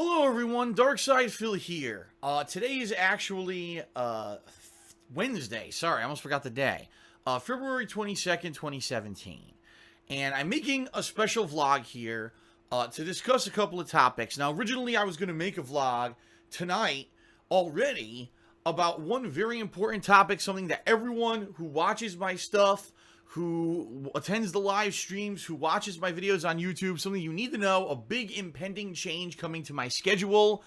Hello everyone, Darkside Phil here. Today is actually Wednesday. Sorry, I almost forgot the day. February 22nd, 2017. And I'm making a special vlog here to discuss a couple of topics. Now, originally I was going to make a vlog tonight already about one very important topic, something that everyone who watches my stuff, who attends the live streams, who watches my videos on YouTube, something you need to know, a big impending change coming to my schedule.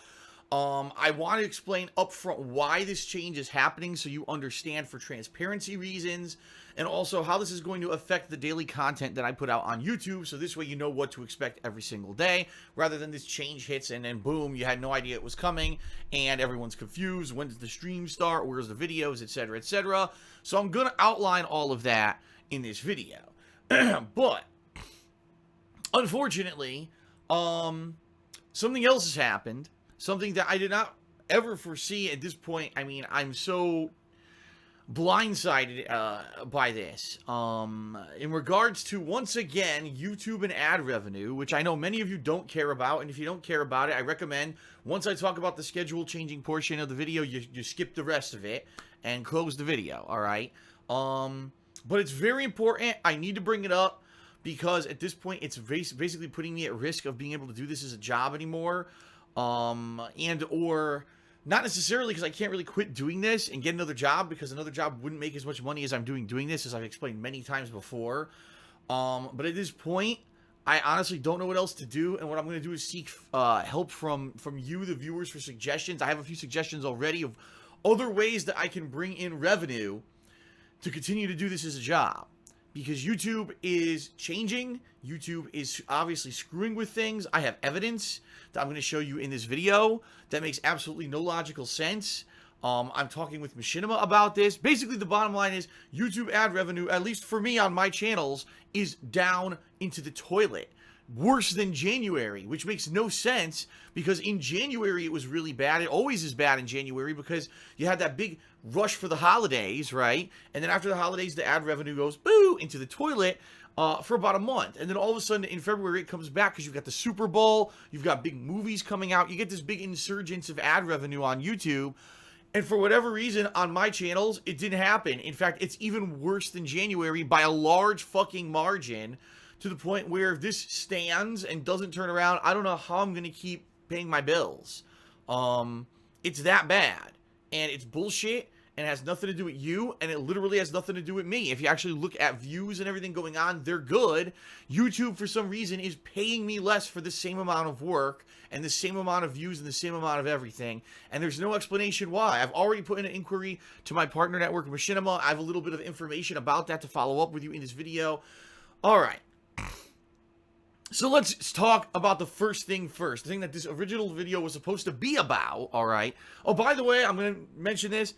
I want to explain upfront why this change is happening so you understand for transparency reasons, and also how this is going to affect the daily content that I put out on YouTube, so this way you know what to expect every single day, rather than this change hits and then boom, you had no idea it was coming, and everyone's confused. When does the stream start? Where's the videos? Etc., etc. So I'm going to outline all of that in this video. But unfortunately, something else has happened, something that I did not ever foresee at this point. I mean, I'm so blindsided by this. In regards to, once again, YouTube and ad revenue, which I know many of you don't care about, and if you don't care about it, I recommend, once I talk about the schedule changing portion of the video, you skip the rest of it and close the video, alright? But it's very important. I need to bring it up because at this point, it's basically putting me at risk of being able to do this as a job anymore. And or not necessarily because I can't really quit doing this and get another job, because another job wouldn't make as much money as I'm doing this, as I've explained many times before. But at this point, I honestly don't know what else to do, and what I'm going to do is seek help from you, the viewers, for suggestions. I have a few suggestions already of other ways that I can bring in revenue to continue to do this as a job, because YouTube is changing. YouTube is obviously screwing with things. I have evidence that I'm going to show you in this video that makes absolutely no logical sense. I'm talking with Machinima about this. Basically, the bottom line is YouTube ad revenue, at least for me on my channels, is down into the toilet. Worse than January, which makes no sense, because in January it was really bad. It always is bad in January because you had that big rush for the holidays, right? And then after the holidays, the ad revenue goes boo into the toilet for about a month. And then all of a sudden in February it comes back because you've got the Super Bowl, you've got big movies coming out, you get this big insurgence of ad revenue on YouTube. And for whatever reason, on my channels, it didn't happen. In fact, it's even worse than January by a large fucking margin, to the point where if this stands and doesn't turn around, I don't know how I'm going to keep paying my bills. It's that bad. And it's bullshit, and it has nothing to do with you, and it literally has nothing to do with me. If you actually look at views and everything going on, they're good. YouTube, for some reason, is paying me less for the same amount of work, and the same amount of views, and the same amount of everything. And there's no explanation why. I've already put in an inquiry to my partner network, Machinima. I have a little bit of information about that to follow up with you in this video. Alright. So let's talk about the first thing first. The thing that this original video was supposed to be about, alright? Oh, by the way, I'm going to mention this.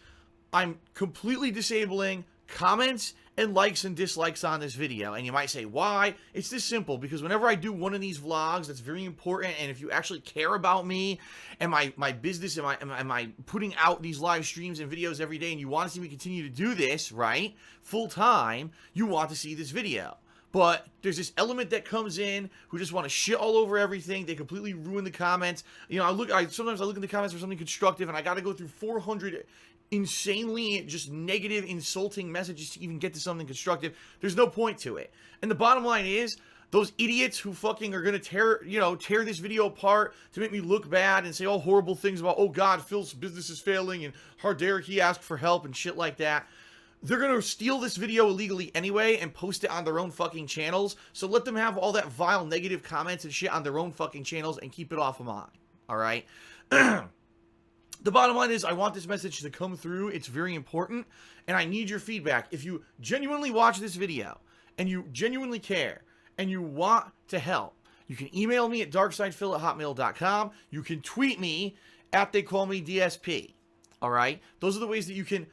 I'm completely disabling comments and likes and dislikes on this video. And you might say, why? It's this simple, because whenever I do one of these vlogs that's very important, and if you actually care about me and my business, and my putting out these live streams and videos every day, and you want to see me continue to do this, right, full time, you want to see this video. But there's this element that comes in who just want to shit all over everything. They completely ruin the comments. You know, sometimes I look in the comments for something constructive, and I got to go through 400 insanely just negative, insulting messages to even get to something constructive. There's no point to it. And the bottom line is, those idiots who fucking are going to tear this video apart to make me look bad and say all horrible things about, oh God, Phil's business is failing, and how dare he ask for help and shit like that. They're going to steal this video illegally anyway and post it on their own fucking channels. So let them have all that vile negative comments and shit on their own fucking channels and keep it off of mine. Alright? The bottom line is, I want this message to come through. It's very important. And I need your feedback. If you genuinely watch this video and you genuinely care and you want to help, you can email me at darksidephil@hotmail.com. You can tweet me at theycallmeDSP. Alright? Those are the ways that you can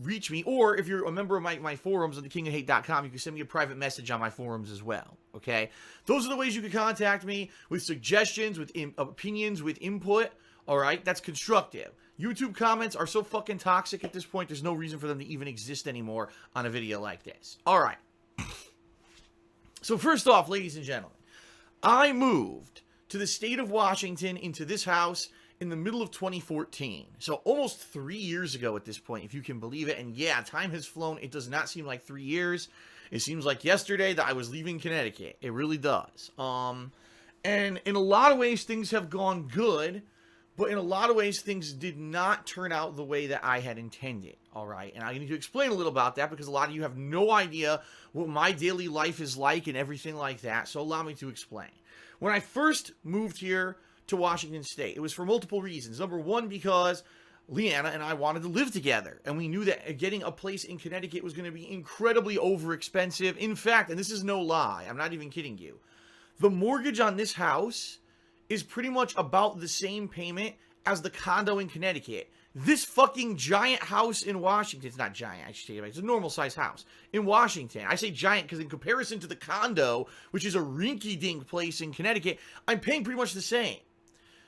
reach me, or if you're a member of my forums on thekingofhate.com, you can send me a private message on my forums as well, okay? Those are the ways you can contact me with suggestions, with opinions, with input, alright? That's constructive. YouTube comments are so fucking toxic at this point, there's no reason for them to even exist anymore on a video like this. Alright. So first off, ladies and gentlemen, I moved to the state of Washington into this house in the middle of 2014. So almost 3 years ago at this point, if you can believe it. And yeah, time has flown. It does not seem like 3 years. It seems like yesterday that I was leaving Connecticut. It really does. And in a lot of ways, things have gone good. But in a lot of ways, things did not turn out the way that I had intended, all right? And I need to explain a little about that because a lot of you have no idea what my daily life is like and everything like that, so allow me to explain. When I first moved here to Washington State, it was for multiple reasons. Number one, because Liana and I wanted to live together, and we knew that getting a place in Connecticut was going to be incredibly overexpensive. In fact, and this is no lie, I'm not even kidding you, the mortgage on this house is pretty much about the same payment as the condo in Connecticut. This fucking giant house in Washington, it's not giant, I should say, it's a normal size house in Washington. I say giant because in comparison to the condo, which is a rinky-dink place in Connecticut, I'm paying pretty much the same.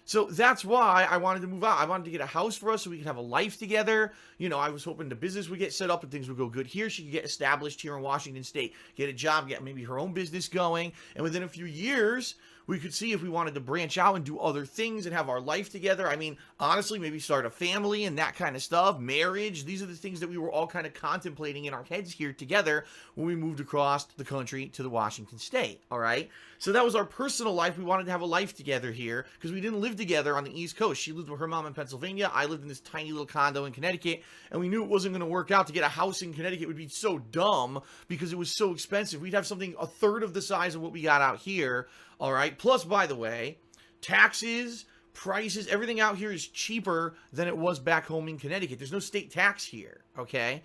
So that's why I wanted to move out. I wanted to get a house for us so we could have a life together. You know, I was hoping the business would get set up and things would go good here. She could get established here in Washington State, get a job, get maybe her own business going. And within a few years, we could see if we wanted to branch out and do other things and have our life together. I mean, honestly, maybe start a family and that kind of stuff. Marriage. These are the things that we were all kind of contemplating in our heads here together when we moved across the country to the Washington State. All right. So that was our personal life. We wanted to have a life together here because we didn't live together on the East Coast. She lived with her mom in Pennsylvania. I lived in this tiny little condo in Connecticut. And we knew it wasn't going to work out. To get a house in Connecticut would be so dumb because it was so expensive. We'd have something a third of the size of what we got out here. All right. Plus, by the way, taxes, prices, everything out here is cheaper than it was back home in Connecticut. There's no state tax here. Okay.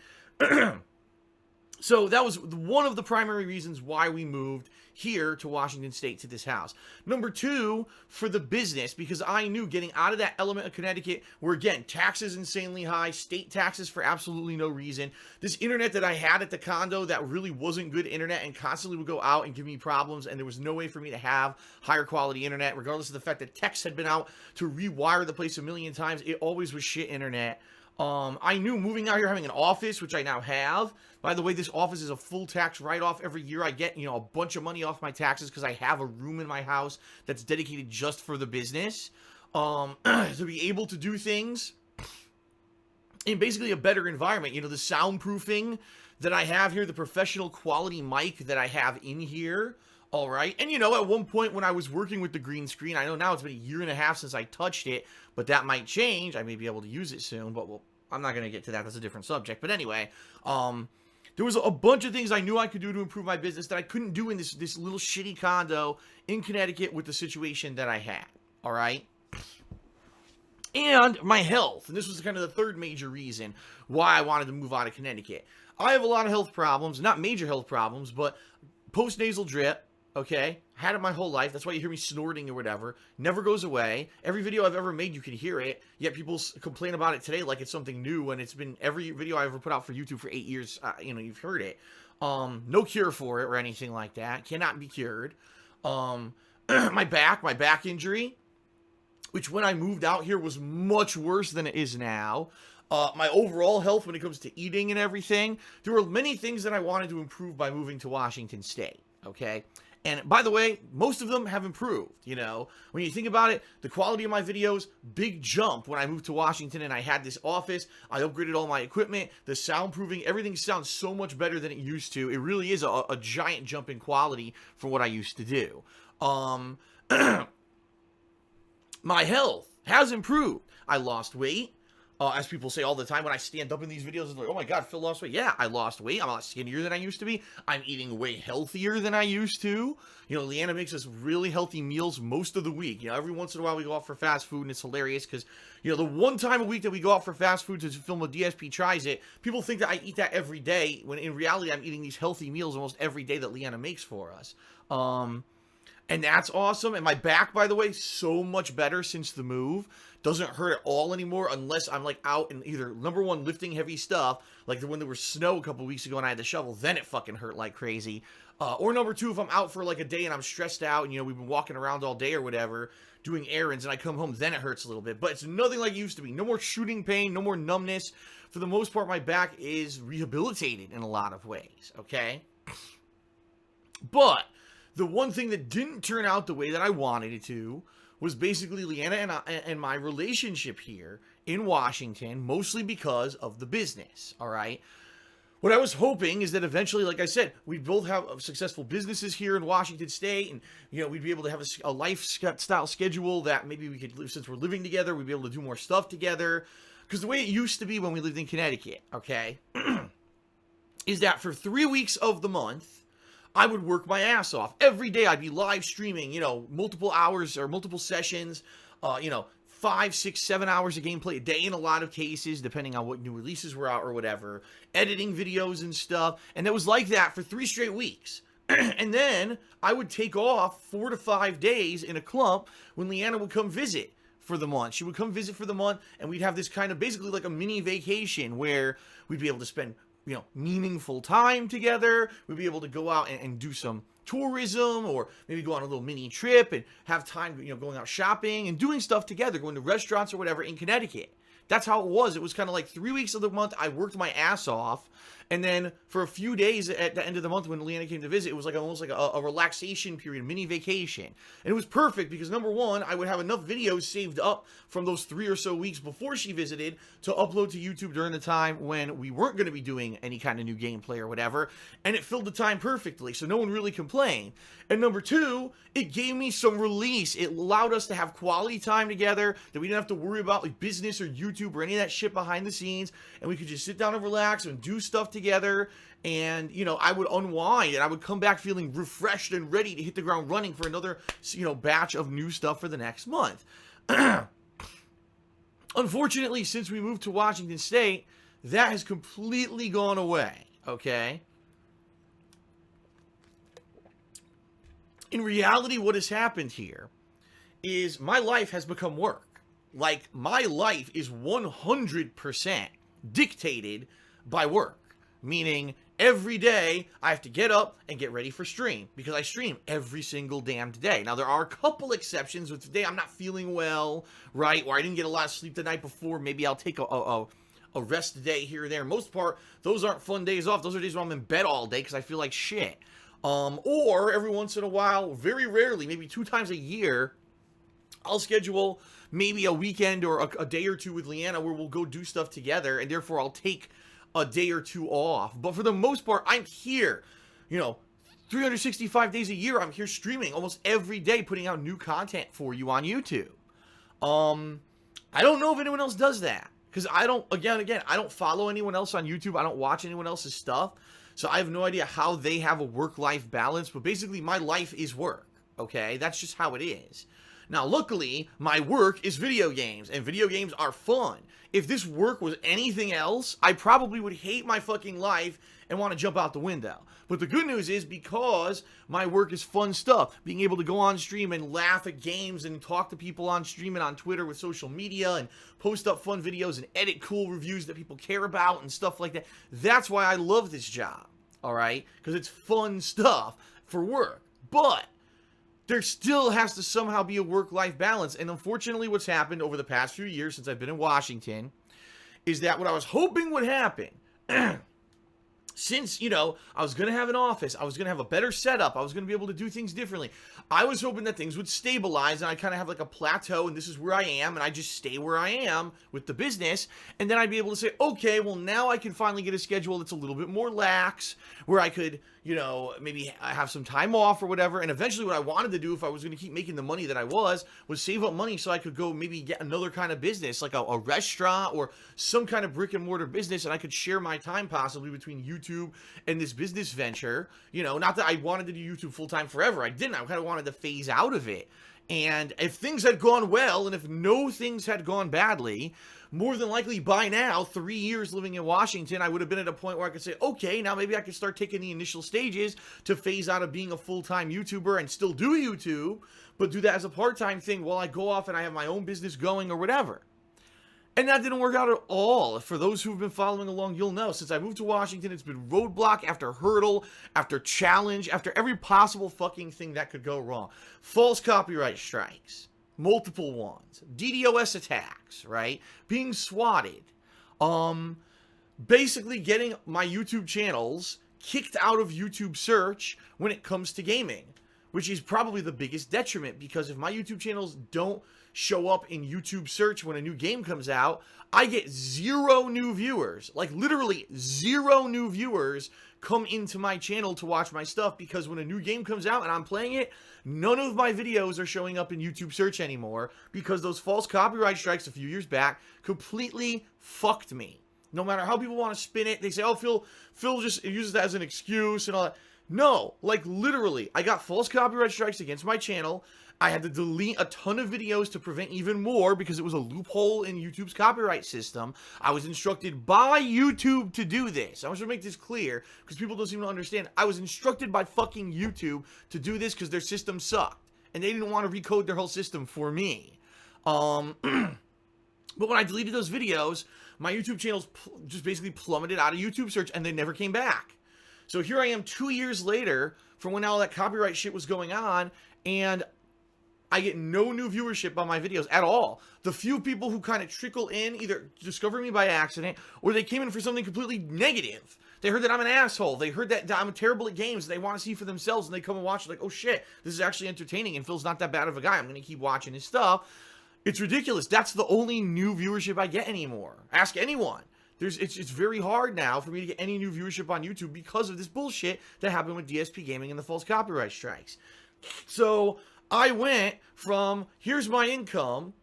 So that was one of the primary reasons why we moved here to Washington State to this house. Number two, for the business, because I knew getting out of that element of Connecticut where, again, taxes insanely high, state taxes for absolutely no reason. This internet that I had at the condo that really wasn't good internet and constantly would go out and give me problems, and there was no way for me to have higher quality internet, regardless of the fact that techs had been out to rewire the place a million times. It always was shit internet. I knew moving out here, having an office, which I now have. By the way, this office is a full tax write-off. Every year I get, a bunch of money off my taxes because I have a room in my house that's dedicated just for the business. To be able to do things in basically a better environment. The soundproofing that I have here, the professional quality mic that I have in here. All right. And, at one point when I was working with the green screen, I know now it's been a year and a half since I touched it, but that might change. I may be able to use it soon, but I'm not going to get to that. That's a different subject. But anyway, there was a bunch of things I knew I could do to improve my business that I couldn't do in this little shitty condo in Connecticut with the situation that I had. All right. And my health. And this was kind of the third major reason why I wanted to move out of Connecticut. I have a lot of health problems, not major health problems, but post-nasal drip. Okay, had it my whole life. That's why you hear me snorting or whatever. Never goes away. Every video I've ever made, you can hear it. Yet people complain about it today like it's something new, and it's been every video I ever put out for YouTube for 8 years. You've heard it. No cure for it or anything like that. Cannot be cured. My back injury, which when I moved out here was much worse than it is now. My overall health when it comes to eating and everything. There were many things that I wanted to improve by moving to Washington State. Okay. And by the way, most of them have improved, When you think about it, the quality of my videos, big jump when I moved to Washington and I had this office. I upgraded all my equipment, the soundproofing, everything sounds so much better than it used to. It really is a giant jump in quality for what I used to do. My health has improved. I lost weight. As people say all the time when I stand up in these videos, it's like, oh my God, Phil lost weight. Yeah, I lost weight. I'm a lot skinnier than I used to be. I'm eating way healthier than I used to. Liana makes us really healthy meals most of the week. Every once in a while we go out for fast food, and it's hilarious because, the one time a week that we go out for fast food to film a DSP Tries It, people think that I eat that every day, when in reality I'm eating these healthy meals almost every day that Liana makes for us. And that's awesome. And my back, by the way, so much better since the move. Doesn't hurt at all anymore unless I'm like out and either, number one, lifting heavy stuff, like when there was snow a couple weeks ago and I had to shovel, then it fucking hurt like crazy. Or number two, if I'm out for like a day and I'm stressed out and, we've been walking around all day or whatever, doing errands, and I come home, then it hurts a little bit. But it's nothing like it used to be. No more shooting pain, no more numbness. For the most part, my back is rehabilitated in a lot of ways, okay? But The one thing that didn't turn out the way that I wanted it to was basically Liana and my relationship here in Washington, mostly because of the business, all right? What I was hoping is that eventually, like I said, we'd both have successful businesses here in Washington State, and, you know, we'd be able to have a lifestyle schedule that maybe we could live, since we're living together, we'd be able to do more stuff together. Because the way it used to be when we lived in Connecticut, okay, is that for 3 weeks of the month, I would work my ass off. Every day I'd be live streaming, you know, multiple hours or multiple sessions, you know, 5, 6, 7 hours of gameplay a day in a lot of cases, depending on what new releases were out or whatever, editing videos and stuff. And it was like that for 3 straight weeks. And then I would take off 4 to 5 days in a clump when Liana would come visit for the month. She would come visit for the month, and we'd have this kind of basically like a mini vacation where we'd be able to spend, you know, meaningful time together. We'd be able to go out and do some tourism, or maybe go on a little mini trip and have time, you know, going out shopping and doing stuff together, going to restaurants or whatever in Connecticut. That's how it was. It was kind of like 3 weeks of the month I worked my ass off, and then for a few days at the end of the month when Liana came to visit, it was like almost like a relaxation period, a mini vacation. And it was perfect because, number one, I would have enough videos saved up from those 3 or so weeks before she visited to upload to YouTube during the time when we weren't going to be doing any kind of new gameplay or whatever, and it filled the time perfectly, so no one really complained. And number two, it gave me some release. It allowed us to have quality time together, that we didn't have to worry about like business or YouTube or any of that shit behind the scenes, and we could just sit down and relax and do stuff together. And, you know, I would unwind and I would come back feeling refreshed and ready to hit the ground running for another, you know, batch of new stuff for the next month. Unfortunately, since we moved to Washington State, that has completely gone away, okay? In reality, what has happened here is my life has become work. Like, my life is 100% dictated by work. Meaning, every day I have to get up and get ready for stream, because I stream every single damned day. Now, there are a couple exceptions. With today I'm not feeling well, right? Or I didn't get a lot of sleep the night before. Maybe I'll take a rest day here or there. Most part, those aren't fun days off. Those are days where I'm in bed all day because I feel like shit. Or every once in a while, very rarely, maybe 2 times a year, I'll schedule maybe a weekend or a day or two with Liana where we'll go do stuff together, and therefore I'll take a day or two off. But for the most part, I'm here, you know, 365 days a year. I'm here streaming almost every day, putting out new content for you on YouTube. I don't know if anyone else does that, because I don't, again, I don't follow anyone else on YouTube. I don't watch anyone else's stuff. So I have no idea how they have a work-life balance, but basically my life is work, okay? That's just how it is. Now, luckily, my work is video games, and video games are fun. If this work was anything else, I probably would hate my fucking life and want to jump out the window. But the good news is, because my work is fun stuff, being able to go on stream and laugh at games and talk to people on stream and on Twitter with social media and post up fun videos and edit cool reviews that people care about and stuff like that, that's why I love this job, all right? Because it's fun stuff for work. But there still has to somehow be a work-life balance. And unfortunately, what's happened over the past few years since I've been in Washington is that what I was hoping would happen, since, you know, I was going to have an office, I was going to have a better setup, I was going to be able to do things differently, I was hoping that things would stabilize and I kind of have like a plateau, and this is where I am, and I just stay where I am with the business, and then I'd be able to say, okay, well, now I can finally get a schedule that's a little bit more lax, where I could, you know, maybe have some time off or whatever. And eventually what I wanted to do, if I was going to keep making the money that I was save up money so I could go maybe get another kind of business, like a restaurant or some kind of brick and mortar business, and I could share my time possibly between YouTube and this business venture. You know, not that I wanted to do YouTube full time forever. I didn't. I kind of wanted to phase out of it. And if things had gone well, and if no things had gone badly, more than likely by now, 3 years living in Washington, I would have been at a point where I could say, okay, now maybe I could start taking the initial stages to phase out of being a full-time YouTuber and still do YouTube, but do that as a part-time thing while I go off and I have my own business going or whatever. And that didn't work out at all. For those who've been following along, you'll know. Since I moved to Washington, it's been roadblock after hurdle, after challenge, after every possible fucking thing that could go wrong. False copyright strikes. Multiple ones. DDoS attacks, right? Being swatted. Basically getting my YouTube channels kicked out of YouTube search when it comes to gaming. which is probably the biggest detriment, because if my YouTube channels don't show up in YouTube search when a new game comes out, I get 0 new viewers. Like, literally 0 new viewers come into my channel to watch my stuff, because when a new game comes out and I'm playing it, none of my videos are showing up in YouTube search anymore, because those false copyright strikes a few years back completely fucked me. No matter how people want to spin it, they say, oh, Phil just uses that as an excuse and all that. No, like, literally, I got false copyright strikes against my channel. I had to delete a ton of videos to prevent even more, because it was a loophole in YouTube's copyright system. I was instructed by YouTube to do this. I want to make this clear, because people don't seem to understand. I was instructed by fucking YouTube to do this because their system sucked, and they didn't want to recode their whole system for me. But when I deleted those videos, my YouTube channels just basically plummeted out of YouTube search, and they never came back. So here I am 2 years later from when all that copyright shit was going on, and I get no new viewership on my videos at all. The few people who kind of trickle in either discover me by accident, or they came in for something completely negative. They heard that I'm an asshole. They heard that I'm terrible at games. They want to see for themselves, and they come and watch, like, oh shit, this is actually entertaining, and Phil's not that bad of a guy. I'm going to keep watching his stuff. It's ridiculous. That's the only new viewership I get anymore. Ask anyone. It's very hard now for me to get any new viewership on YouTube because of this bullshit that happened with DSPGaming and the false copyright strikes. So I went from here's my income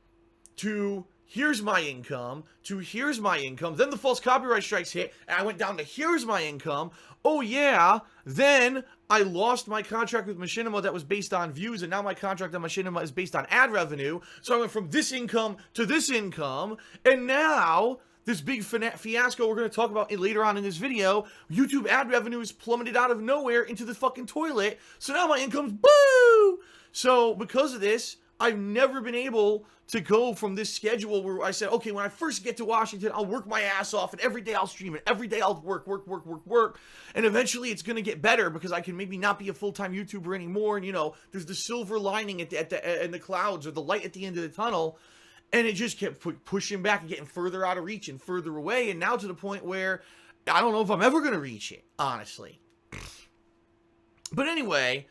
to here's my income to here's my income. Then the false copyright strikes hit, and I went down to here's my income. Oh yeah, then I lost my contract with Machinima that was based on views, and now my contract on Machinima is based on ad revenue. So I went from this income to this income, and now this big fiasco we're going to talk about later on in this video, YouTube ad revenue is plummeted out of nowhere into the fucking toilet. So now my income's boo! So because of this, I've never been able to go from this schedule where I said, okay, when I first get to Washington, I'll work my ass off, and every day I'll stream it. Every day I'll work. And eventually it's going to get better because I can maybe not be a full-time YouTuber anymore. And, you know, there's the silver lining in the clouds, or the light at the end of the tunnel. And it just kept pushing back and getting further out of reach and further away. And now to the point where I don't know if I'm ever going to reach it, honestly. But anyway,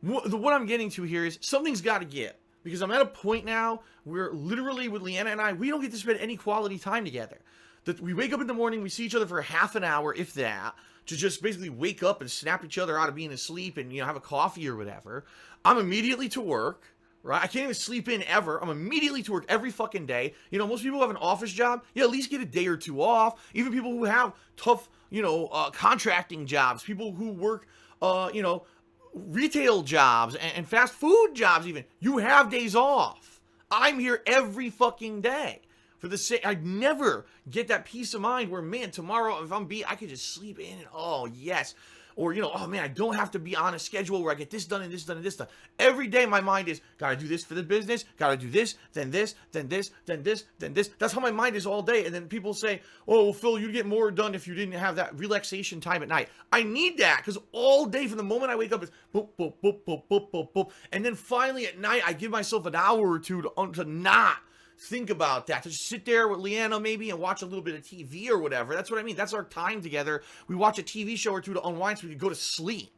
what I'm getting to here is something's got to give. Because I'm at a point now where literally with Liana and I, we don't get to spend any quality time together. That we wake up in the morning, we see each other for half an hour, if that, to just basically wake up and snap each other out of being asleep and, you know, have a coffee or whatever. I'm immediately to work. Right? I can't even sleep in ever. I'm immediately to work every fucking day. You know, most people who have an office job, yeah, at least get a day or two off. Even people who have tough, you know, contracting jobs, people who work, you know, retail jobs and fast food jobs even, you have days off. I'm here every fucking day. For the sake, I never get that peace of mind where, man, tomorrow if I'm beat, I could just sleep in and, oh, yes. Or, you know, oh man, I don't have to be on a schedule where I get this done and this done and this done. Every day my mind is, gotta do this for the business, gotta do this, then this, then this, then this, then this. That's how my mind is all day. And then people say, oh, well, Phil, you'd get more done if you didn't have that relaxation time at night. I need that, because all day from the moment I wake up, it's boop, boop, boop, boop, boop, boop, boop. And then finally at night, I give myself an hour or two to not think about that, to just sit there with Liana maybe and watch a little bit of TV or whatever. That's what I mean. That's our time together. We watch a TV show or two to unwind so we can go to sleep.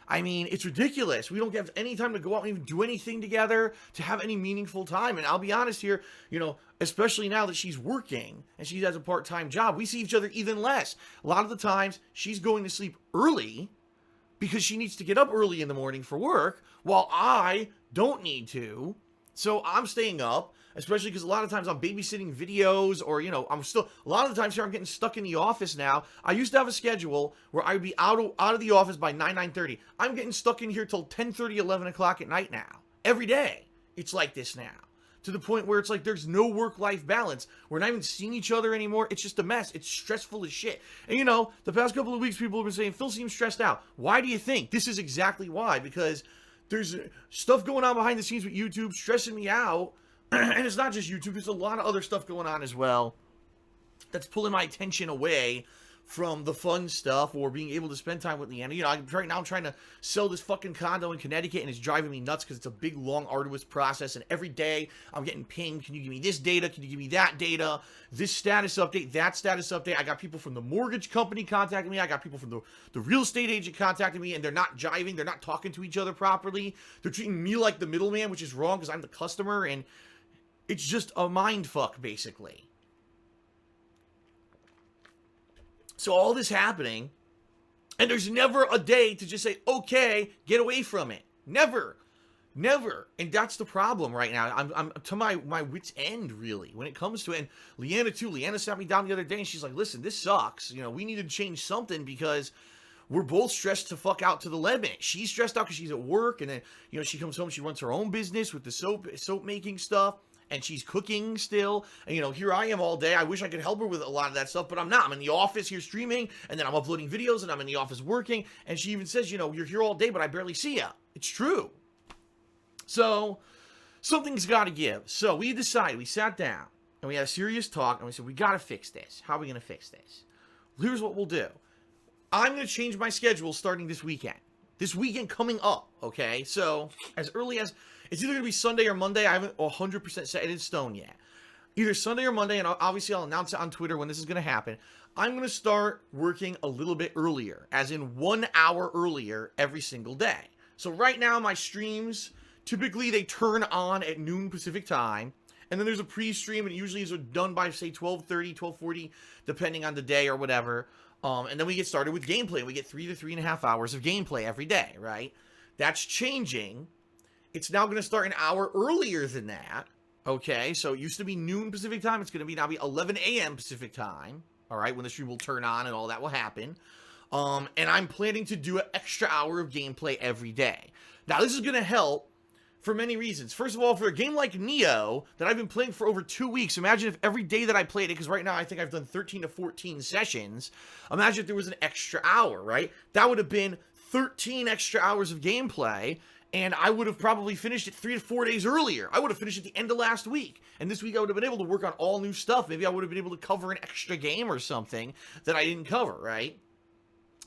I mean, it's ridiculous. We don't get any time to go out and even do anything together, to have any meaningful time. And I'll be honest here, you know, especially now that she's working and she has a part-time job, we see each other even less. A lot of the times she's going to sleep early because she needs to get up early in the morning for work, while I don't need to. So I'm staying up, especially because a lot of times I'm babysitting videos, or, you know, a lot of the times here I'm getting stuck in the office now. I used to have a schedule where I would be out of the office by 9:30. I'm getting stuck in here till 10:30, 11 o'clock at night now. Every day. It's like this now. To the point where it's like there's no work-life balance. We're not even seeing each other anymore. It's just a mess. It's stressful as shit. And, you know, the past couple of weeks people have been saying, Phil seems stressed out. Why do you think? This is exactly why. Because there's stuff going on behind the scenes with YouTube stressing me out. And it's not just YouTube, there's a lot of other stuff going on as well that's pulling my attention away from the fun stuff or being able to spend time with Liana. You know, right now I'm trying to sell this fucking condo in Connecticut, and it's driving me nuts because it's a big, long, arduous process. And every day I'm getting pinged. Can you give me this data? Can you give me that data? This status update, that status update. I got people from the mortgage company contacting me. I got people from the real estate agent contacting me, and they're not jiving. They're not talking to each other properly. They're treating me like the middleman, which is wrong because I'm the customer, and it's just a mind fuck, basically. So all this happening, and there's never a day to just say, okay, get away from it. Never. Never. And that's the problem right now. I'm to my wit's end, really, when it comes to it. And Liana, too. Liana sat me down the other day, and she's like, listen, this sucks. You know, we need to change something because we're both stressed to fuck out to the limit. She's stressed out because she's at work, and then, you know, she comes home, she runs her own business with the soap making stuff. And she's cooking still. And, you know, here I am all day. I wish I could help her with a lot of that stuff, but I'm not. I'm in the office here streaming, and then I'm uploading videos, and I'm in the office working. And she even says, you know, you're here all day, but I barely see you. It's true. So, something's got to give. So, we decided, we sat down, and we had a serious talk, and we said, we got to fix this. How are we going to fix this? Here's what we'll do. I'm going to change my schedule starting this weekend. This weekend coming up, okay? So, as early as... It's either going to be Sunday or Monday. I haven't 100% set it in stone yet. Either Sunday or Monday, and obviously I'll announce it on Twitter when this is going to happen. I'm going to start working a little bit earlier, as in 1 hour earlier every single day. So right now, my streams, typically they turn on at noon Pacific time, and then there's a pre-stream, and it usually is done by, say, 12:30, 12:40, depending on the day or whatever. And then we get started with gameplay. We get 3 to 3.5 hours of gameplay every day, right? That's changing. It's now going to start an hour earlier than that, okay? So it used to be noon Pacific time. It's going to now be 11 a.m. Pacific time, all right, when the stream will turn on and all that will happen. And I'm planning to do an extra hour of gameplay every day. Now, this is going to help for many reasons. First of all, for a game like Neo that I've been playing for over 2 weeks, imagine if every day that I played it, because right now I think I've done 13 to 14 sessions, imagine if there was an extra hour, right? That would have been 13 extra hours of gameplay, and I would have probably finished it 3 to 4 days earlier. I would have finished at the end of last week. And this week I would have been able to work on all new stuff. Maybe I would have been able to cover an extra game or something that I didn't cover, right?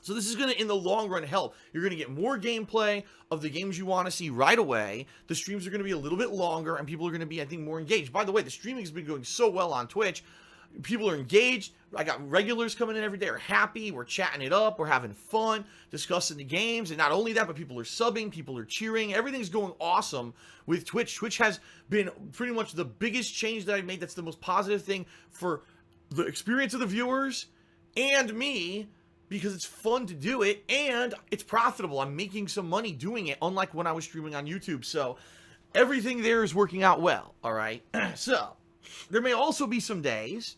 So this is going to, in the long run, help. You're going to get more gameplay of the games you want to see right away. The streams are going to be a little bit longer, and people are going to be, I think, more engaged. By the way, the streaming has been going so well on Twitch. People are engaged. I got regulars coming in every day. Are happy. We're chatting it up. We're having fun, discussing the games. And not only that, but people are subbing. People are cheering. Everything's going awesome with Twitch. Twitch has been pretty much the biggest change that I've made. That's the most positive thing for the experience of the viewers and me, because it's fun to do it and it's profitable. I'm making some money doing it, unlike when I was streaming on YouTube. So everything there is working out well, all right? So there may also be some days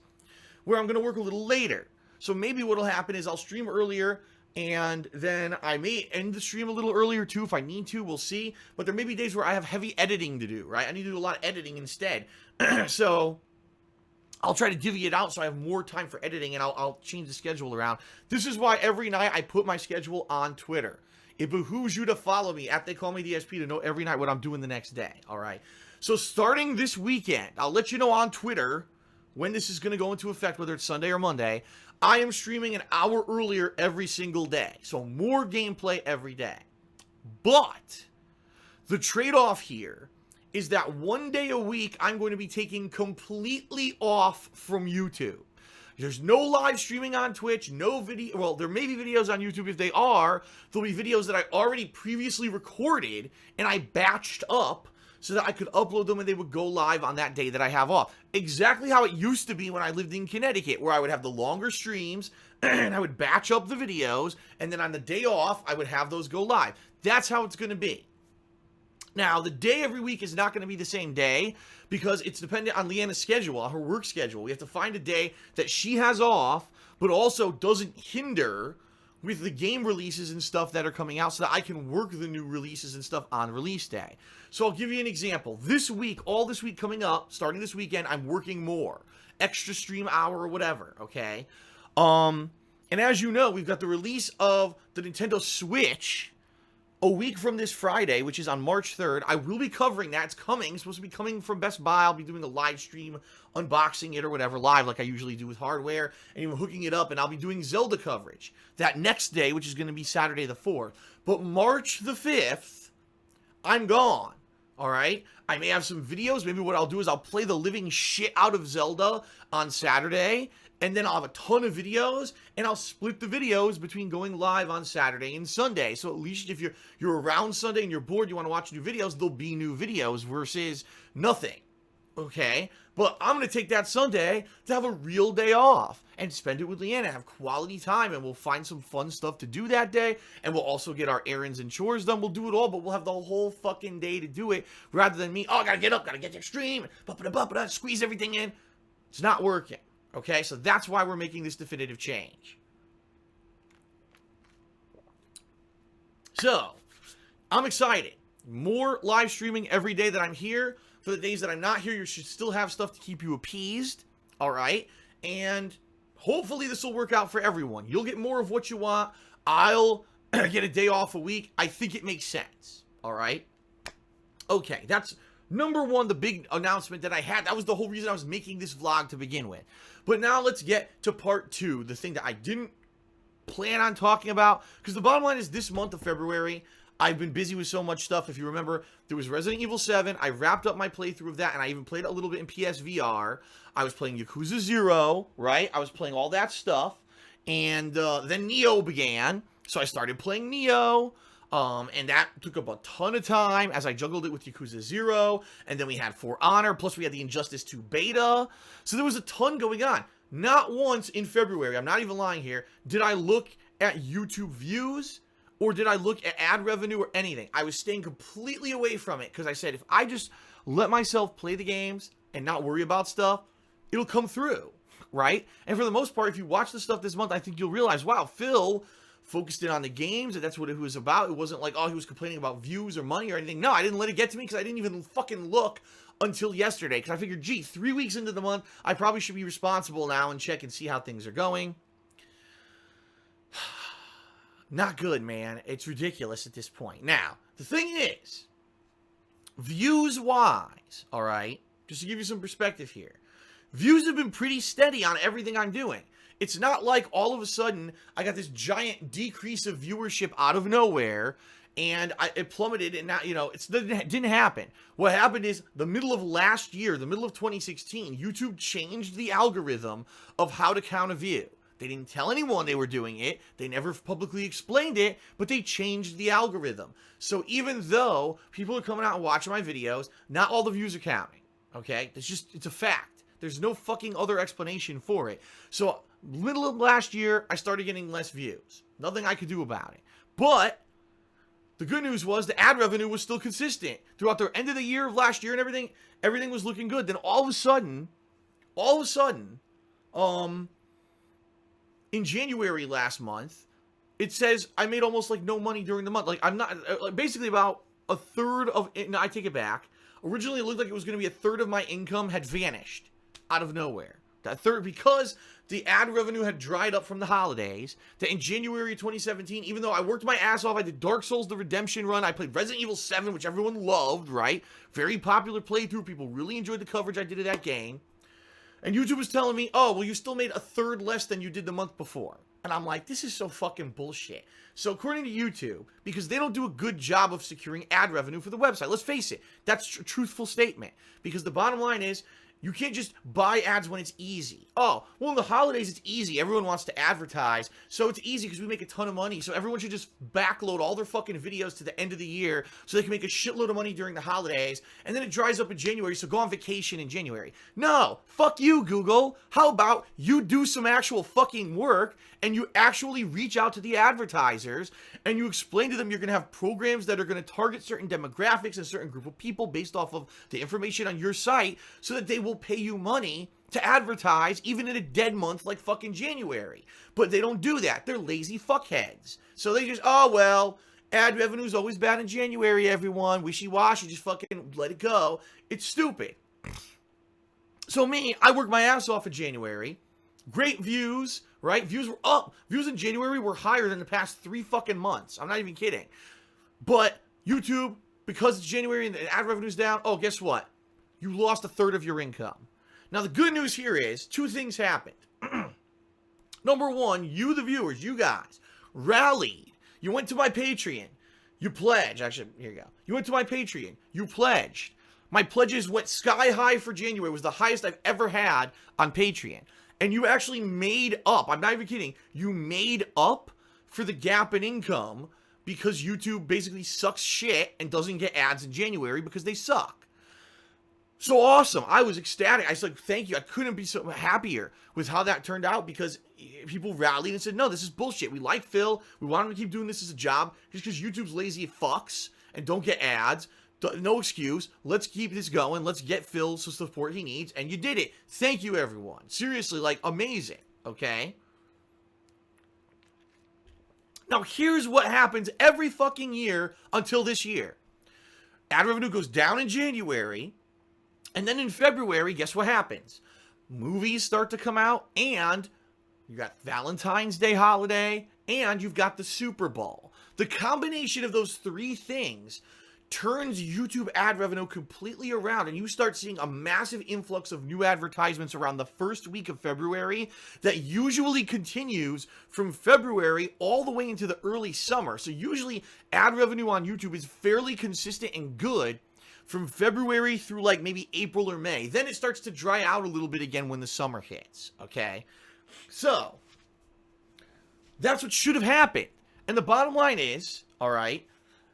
where I'm going to work a little later. So maybe what'll happen is I'll stream earlier, and then I may end the stream a little earlier too if I need to. We'll see. But there may be days where I have heavy editing to do, right? I need to do a lot of editing instead. So I'll try to divvy it out so I have more time for editing, and I'll change the schedule around. This is why every night I put my schedule on Twitter. It behooves you to follow me at They Call Me DSP to know every night what I'm doing the next day, all right? So starting this weekend, I'll let you know on Twitter when this is going to go into effect, whether it's Sunday or Monday. I am streaming an hour earlier every single day. So more gameplay every day. But the trade-off here is that 1 day a week I'm going to be taking completely off from YouTube. There's no live streaming on Twitch, no video. Well, there may be videos on YouTube. If they are, there'll be videos that I already previously recorded and I batched up so that I could upload them and they would go live on that day that I have off. Exactly how it used to be when I lived in Connecticut, where I would have the longer streams and I would batch up the videos, and then on the day off, I would have those go live. That's how it's going to be. Now, the day every week is not going to be the same day because it's dependent on Liana's schedule, on her work schedule. We have to find a day that she has off, but also doesn't hinder with the game releases and stuff that are coming out so that I can work the new releases and stuff on release day. So I'll give you an example. This week, all this week coming up, starting this weekend, I'm working more. Extra stream hour or whatever, okay? And as you know, we've got the release of the Nintendo Switch a week from this Friday, which is on March 3rd, I will be covering that. It's coming. It's supposed to be coming from Best Buy. I'll be doing a live stream, unboxing it or whatever, live like I usually do with hardware, and even hooking it up, and I'll be doing Zelda coverage that next day, which is going to be Saturday the 4th. But March the 5th, I'm gone. All right? I may have some videos. Maybe what I'll do is I'll play the living shit out of Zelda on Saturday, and then I'll have a ton of videos, and I'll split the videos between going live on Saturday and Sunday. So at least if you're around Sunday and you're bored, you want to watch new videos, there'll be new videos versus nothing. Okay? But I'm going to take that Sunday to have a real day off and spend it with Liana, have quality time, and we'll find some fun stuff to do that day, and we'll also get our errands and chores done. We'll do it all, but we'll have the whole fucking day to do it, rather than me, oh, I gotta get up, gotta get to stream, squeeze everything in. It's not working. Okay, so that's why we're making this definitive change. So, I'm excited. More live streaming every day that I'm here. For the days that I'm not here, you should still have stuff to keep you appeased. All right? And hopefully this will work out for everyone. You'll get more of what you want. I'll get a day off a week. I think it makes sense. All right? Okay, that's number one, the big announcement that I had. That was the whole reason I was making this vlog to begin with. But now let's get to part two, the thing that I didn't plan on talking about. Because the bottom line is this month of February, I've been busy with so much stuff. If you remember, there was Resident Evil 7. I wrapped up my playthrough of that, and I even played a little bit in PSVR. I was playing Yakuza 0, right? I was playing all that stuff. And then Neo began. So I started playing Neo. And that took up a ton of time as I juggled it with Yakuza 0, and then we had For Honor, plus we had the Injustice 2 beta, so there was a ton going on. Not once in February, I'm not even lying here, did I look at YouTube views, or did I look at ad revenue or anything. I was staying completely away from it, because I said, if I just let myself play the games and not worry about stuff, it'll come through, right? And for the most part, if you watch the stuff this month, I think you'll realize, wow, Phil focused in on the games, and that's what it was about. It wasn't like, oh, he was complaining about views or money or anything. No, I didn't let it get to me because I didn't even fucking look until yesterday, because I figured, gee, 3 weeks into the month, I probably should be responsible now and check and see how things are going. Not good, man. It's ridiculous at this point. Now, the thing is, views-wise, all right, just to give you some perspective here, views have been pretty steady on everything I'm doing. It's not like all of a sudden I got this giant decrease of viewership out of nowhere and it plummeted, and now, you know, it didn't happen. What happened is the middle of last year, the middle of 2016, YouTube changed the algorithm of how to count a view. They didn't tell anyone they were doing it. They never publicly explained it, but they changed the algorithm. So even though people are coming out and watching my videos, not all the views are counting. Okay? It's a fact. There's no fucking other explanation for it. So middle of last year, I started getting less views. Nothing I could do about it. But the good news was the ad revenue was still consistent. Throughout the end of the year of last year and everything was looking good. Then all of a sudden, in January last month, it says I made almost like no money during the month. Like, I'm not, basically about a third of it. No, I take it back. Originally, it looked like it was going to be a third of my income had vanished out of nowhere. That third, because the ad revenue had dried up from the holidays, that in January 2017, even though I worked my ass off, I did Dark Souls, the Redemption run, I played Resident Evil 7, which everyone loved, right? Very popular playthrough, people really enjoyed the coverage I did of that game. And YouTube was telling me, oh, well, you still made a third less than you did the month before. And I'm like, this is so fucking bullshit. So according to YouTube, because they don't do a good job of securing ad revenue for the website, let's face it, that's a truthful statement. Because the bottom line is, you can't just buy ads when it's easy. Oh, well, in the holidays, it's easy. Everyone wants to advertise, so it's easy because we make a ton of money. So everyone should just backload all their fucking videos to the end of the year so they can make a shitload of money during the holidays, and then it dries up in January, so go on vacation in January. No, fuck you, Google. How about you do some actual fucking work, and you actually reach out to the advertisers, and you explain to them you're going to have programs that are going to target certain demographics and a certain group of people based off of the information on your site, so that they will pay you money to advertise even in a dead month like fucking January. But they don't do that. They're lazy fuckheads. So they just, oh, well, ad revenue is always bad in January, everyone. Wishy-washy, just fucking let it go. It's stupid. So me, I worked my ass off in January. Great views, right? Views were up. Views in January were higher than the past 3 fucking months. I'm not even kidding. But YouTube, because it's January and the ad revenue's down, oh, guess what? You lost a third of your income. Now, the good news here is two things happened. Number one, you, the viewers, you guys, rallied. You went to my Patreon. You pledged. Actually, here you go. You went to my Patreon. You pledged. My pledges went sky high for January. It was the highest I've ever had on Patreon. And you actually made up. I'm not even kidding. You made up for the gap in income because YouTube basically sucks shit and doesn't get ads in January because they suck. So awesome. I was ecstatic. I said, thank you. I couldn't be so happier with how that turned out because people rallied and said, no, this is bullshit. We like Phil. We want him to keep doing this as a job just because YouTube's lazy fucks and don't get ads. No excuse. Let's keep this going. Let's get Phil some support he needs. And you did it. Thank you, everyone. Seriously, like, amazing. Okay? Now, here's what happens every fucking year until this year. Ad revenue goes down in January. And then in February, guess what happens? Movies start to come out, and you got Valentine's Day holiday, and you've got the Super Bowl. The combination of those three things turns YouTube ad revenue completely around, and you start seeing a massive influx of new advertisements around the first week of February that usually continues from February all the way into the early summer. So usually ad revenue on YouTube is fairly consistent and good from February through like maybe April or May. Then it starts to dry out a little bit again when the summer hits, okay? So, that's what should have happened. And the bottom line is, all right,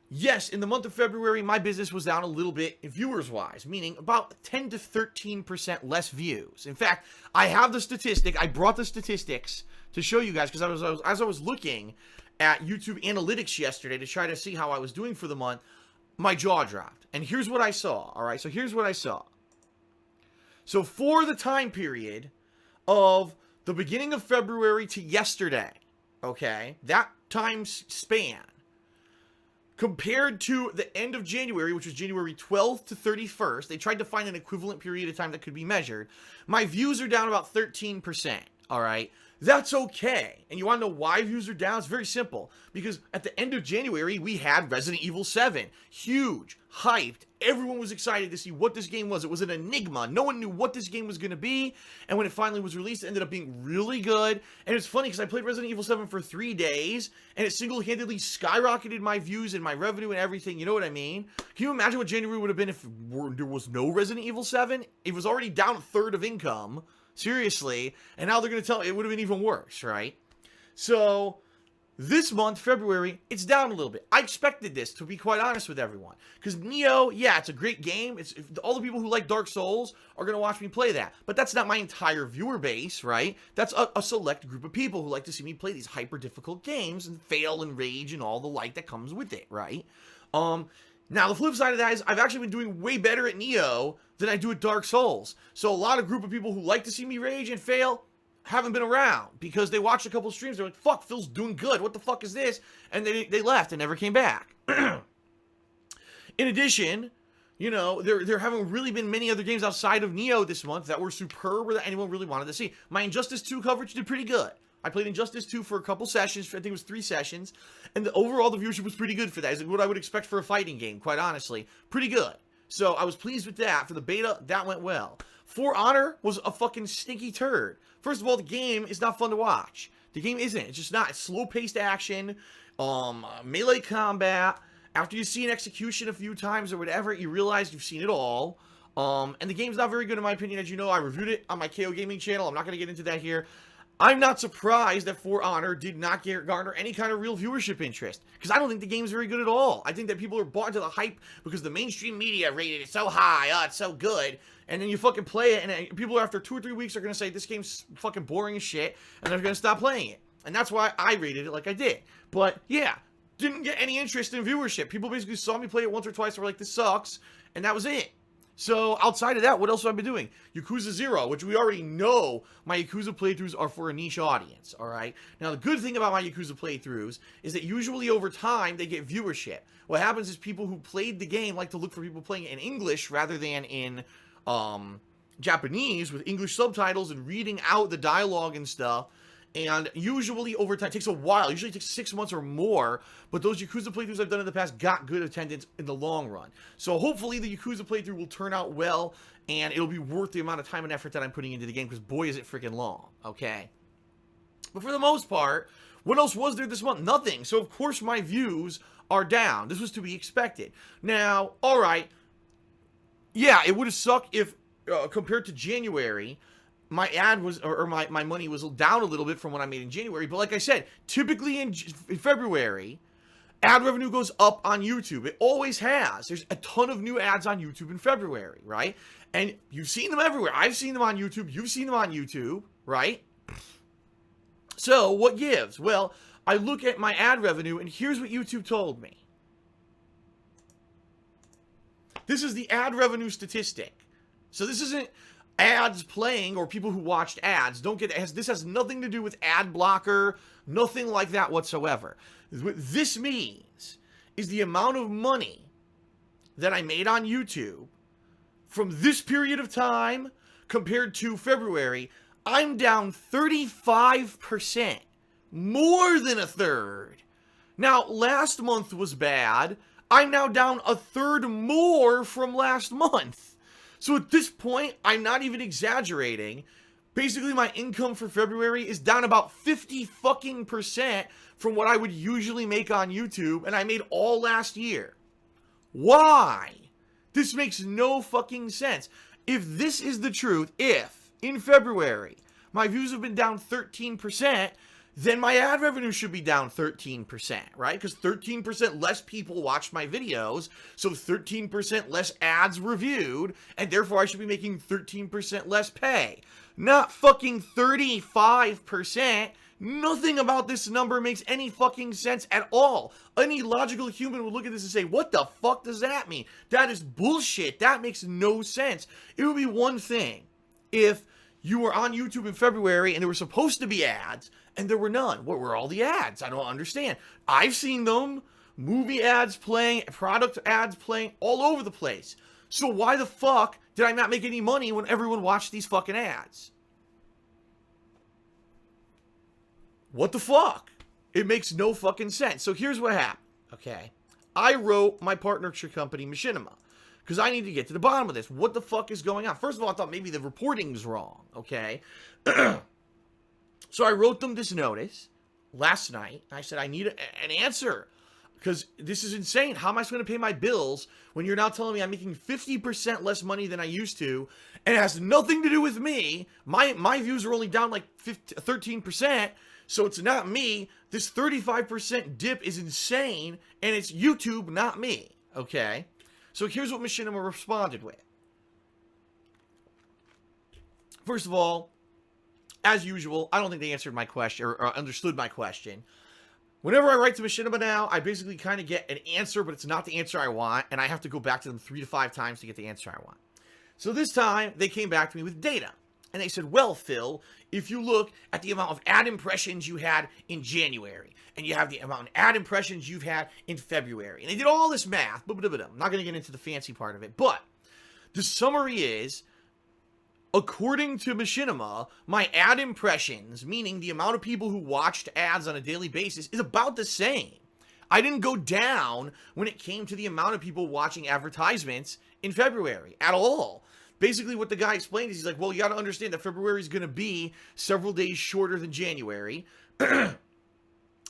yes, in the month of February, my business was down a little bit viewers-wise, meaning about 10 to 13% less views. In fact, I have the statistic. I brought the statistics to show you guys because as I was looking at YouTube analytics yesterday to try to see how I was doing for the month, my jaw dropped. And here's what I saw, all right? So here's what I saw. So for the time period of the beginning of February to yesterday, okay, that time span, compared to the end of January, which was January 12th to 31st, they tried to find an equivalent period of time that could be measured. My views are down about 13%, all right? That's okay. And you want to know why views are down? It's very simple. Because at the end of January, we had Resident Evil 7. Huge, hyped. Everyone was excited to see what this game was. It was an enigma. No one knew what this game was going to be. And when it finally was released, it ended up being really good. And it's funny because I played Resident Evil 7 for 3 days, and it single-handedly skyrocketed my views and my revenue and everything. You know what I mean? Can you imagine what January would have been if there was no Resident Evil 7? It was already down a third of income. Seriously, and now they're going to tell it would have been even worse, right? So, this month, February, it's down a little bit. I expected this, to be quite honest with everyone. Because Neo, yeah, it's a great game. It's all the people who like Dark Souls are going to watch me play that. But that's not my entire viewer base, right? That's a select group of people who like to see me play these hyper-difficult games and fail and rage and all the like that comes with it, right? Now, the flip side of that is I've actually been doing way better at Neo than I do at Dark Souls. So a lot of group of people who like to see me rage and fail haven't been around because they watched a couple of streams. They're like, fuck, Phil's doing good. What the fuck is this? And they left and never came back. In addition, you know, there haven't really been many other games outside of Neo this month that were superb or that anyone really wanted to see. My Injustice 2 coverage did pretty good. I played Injustice 2 for a couple sessions. I think it was 3 sessions. And overall, the viewership was pretty good for that. It's what I would expect for a fighting game, quite honestly. Pretty good. So I was pleased with that. For the beta, that went well. For Honor was a fucking stinky turd. First of all, the game is not fun to watch. The game isn't. It's just not. It's slow-paced action, melee combat. After you see an execution a few times or whatever, you realize you've seen it all. And the game's not very good in my opinion. As you know, I reviewed it on my KO Gaming channel. I'm not going to get into that here. I'm not surprised that For Honor did not garner any kind of real viewership interest, because I don't think the game is very good at all. I think that people are bought into the hype because the mainstream media rated it so high, oh, it's so good, and then you fucking play it, and people after 2 or 3 weeks are going to say, this game's fucking boring as shit, and they're going to stop playing it. And that's why I rated it like I did. But, yeah, didn't get any interest in viewership. People basically saw me play it once or twice, and were like, this sucks, and that was it. So, outside of that, what else have I been doing? Yakuza 0, which we already know my Yakuza playthroughs are for a niche audience, alright? Now, the good thing about my Yakuza playthroughs is that usually over time, they get viewership. What happens is people who played the game like to look for people playing it in English rather than in Japanese with English subtitles and reading out the dialogue and stuff. And usually over time, it takes a while. Usually it takes 6 months or more. But those Yakuza playthroughs I've done in the past got good attendance in the long run. So hopefully the Yakuza playthrough will turn out well. And it'll be worth the amount of time and effort that I'm putting into the game. Because boy, is it freaking long. Okay. But for the most part, what else was there this month? Nothing. So of course my views are down. This was to be expected. Now, alright. Yeah, it would have sucked if, compared to January, my ad was, or my money was down a little bit from what I made in January. But like I said, typically in February, ad revenue goes up on YouTube. It always has. There's a ton of new ads on YouTube in February, right? And you've seen them everywhere. I've seen them on YouTube. You've seen them on YouTube, right? So, what gives? Well, I look at my ad revenue, and here's what YouTube told me. This is the ad revenue statistic. So this isn't ads playing or people who watched ads. Don't get it. This has nothing to do with ad blocker, nothing like that whatsoever. What this means is the amount of money that I made on YouTube from this period of time compared to February. I'm down 35%, more than a third. Now, last month was bad. I'm now down a third more from last month. So at this point, I'm not even exaggerating. Basically, my income for February is down about 50% from what I would usually make on YouTube, and I made all last year. Why? This makes no fucking sense. If this is the truth, if in February my views have been down 13%, then my ad revenue should be down 13%, right? Because 13% less people watched my videos, so 13% less ads reviewed, and therefore I should be making 13% less pay. Not fucking 35%. Nothing about this number makes any fucking sense at all. Any logical human would look at this and say, what the fuck does that mean? That is bullshit. That makes no sense. It would be one thing if you were on YouTube in February and there were supposed to be ads and there were none. What were all the ads? I don't understand. I've seen them. Movie ads playing, product ads playing all over the place. So why the fuck did I not make any money when everyone watched these fucking ads? What the fuck? It makes no fucking sense. So here's what happened, okay? I wrote my partnership company, Machinima, because I need to get to the bottom of this. What the fuck is going on? First of all, I thought maybe the reporting's wrong, okay? So I wrote them this notice last night. I said, I need an answer, because this is insane. How am I supposed to pay my bills when you're now telling me I'm making 50% less money than I used to, and it has nothing to do with me? My views are only down like 13%, so it's not me. This 35% dip is insane, and it's YouTube, not me, okay? So here's what Machinima responded with. First of all, as usual, I don't think they answered my question or understood my question. Whenever I write to Machinima now, I basically kind of get an answer, but it's not the answer I want, and I have to go back to them 3 to 5 times to get the answer I want. So this time, they came back to me with data. And they said, well, Phil, if you look at the amount of ad impressions you had in January, and you have the amount of ad impressions you've had in February, and they did all this math, I'm not going to get into the fancy part of it, but the summary is, according to Machinima, my ad impressions, meaning the amount of people who watched ads on a daily basis, is about the same. I didn't go down when it came to the amount of people watching advertisements in February at all. Basically, what the guy explained is he's like, well, you got to understand that February is going to be several days shorter than January.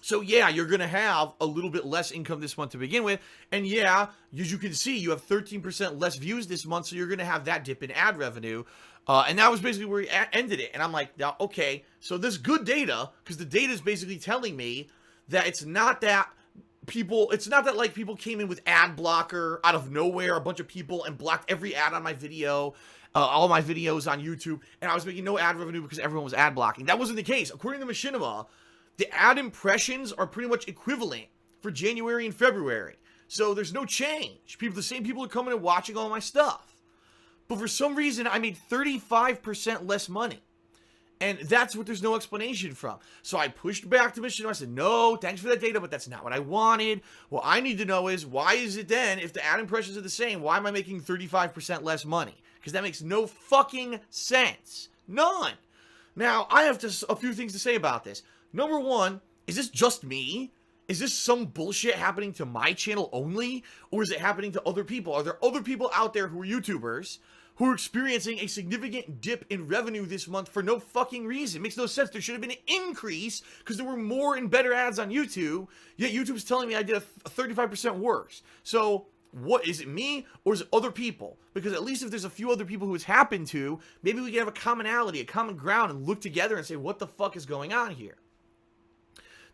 So, yeah, you're going to have a little bit less income this month to begin with. And, yeah, as you can see, you have 13% less views this month, so you're going to have that dip in ad revenue. And that was basically where he ended it. And I'm like, now, okay, so this good data, because the data is basically telling me that it's not that like people came in with ad blocker out of nowhere, a bunch of people, and blocked every ad on my video, all my videos on YouTube, and I was making no ad revenue because everyone was ad blocking. That wasn't the case. According to Machinima, the ad impressions are pretty much equivalent for January and February. So there's no change. The same people are coming and watching all my stuff. But for some reason, I made 35% less money. And that's what there's no explanation from. So I pushed back to Machinima. I said, no, thanks for that data, but that's not what I wanted. What I need to know is, why is it then, if the ad impressions are the same, why am I making 35% less money? Because that makes no fucking sense. None. Now, I have a few things to say about this. Number one, is this just me? Is this some bullshit happening to my channel only? Or is it happening to other people? Are there other people out there who are YouTubers who are experiencing a significant dip in revenue this month for no fucking reason? It makes no sense. There should have been an increase because there were more and better ads on YouTube, yet YouTube's telling me I did a 35% worse. So, what is it, me or is it other people? Because at least if there's a few other people who it's happened to, maybe we can have a commonality, a common ground, and look together and say, what the fuck is going on here?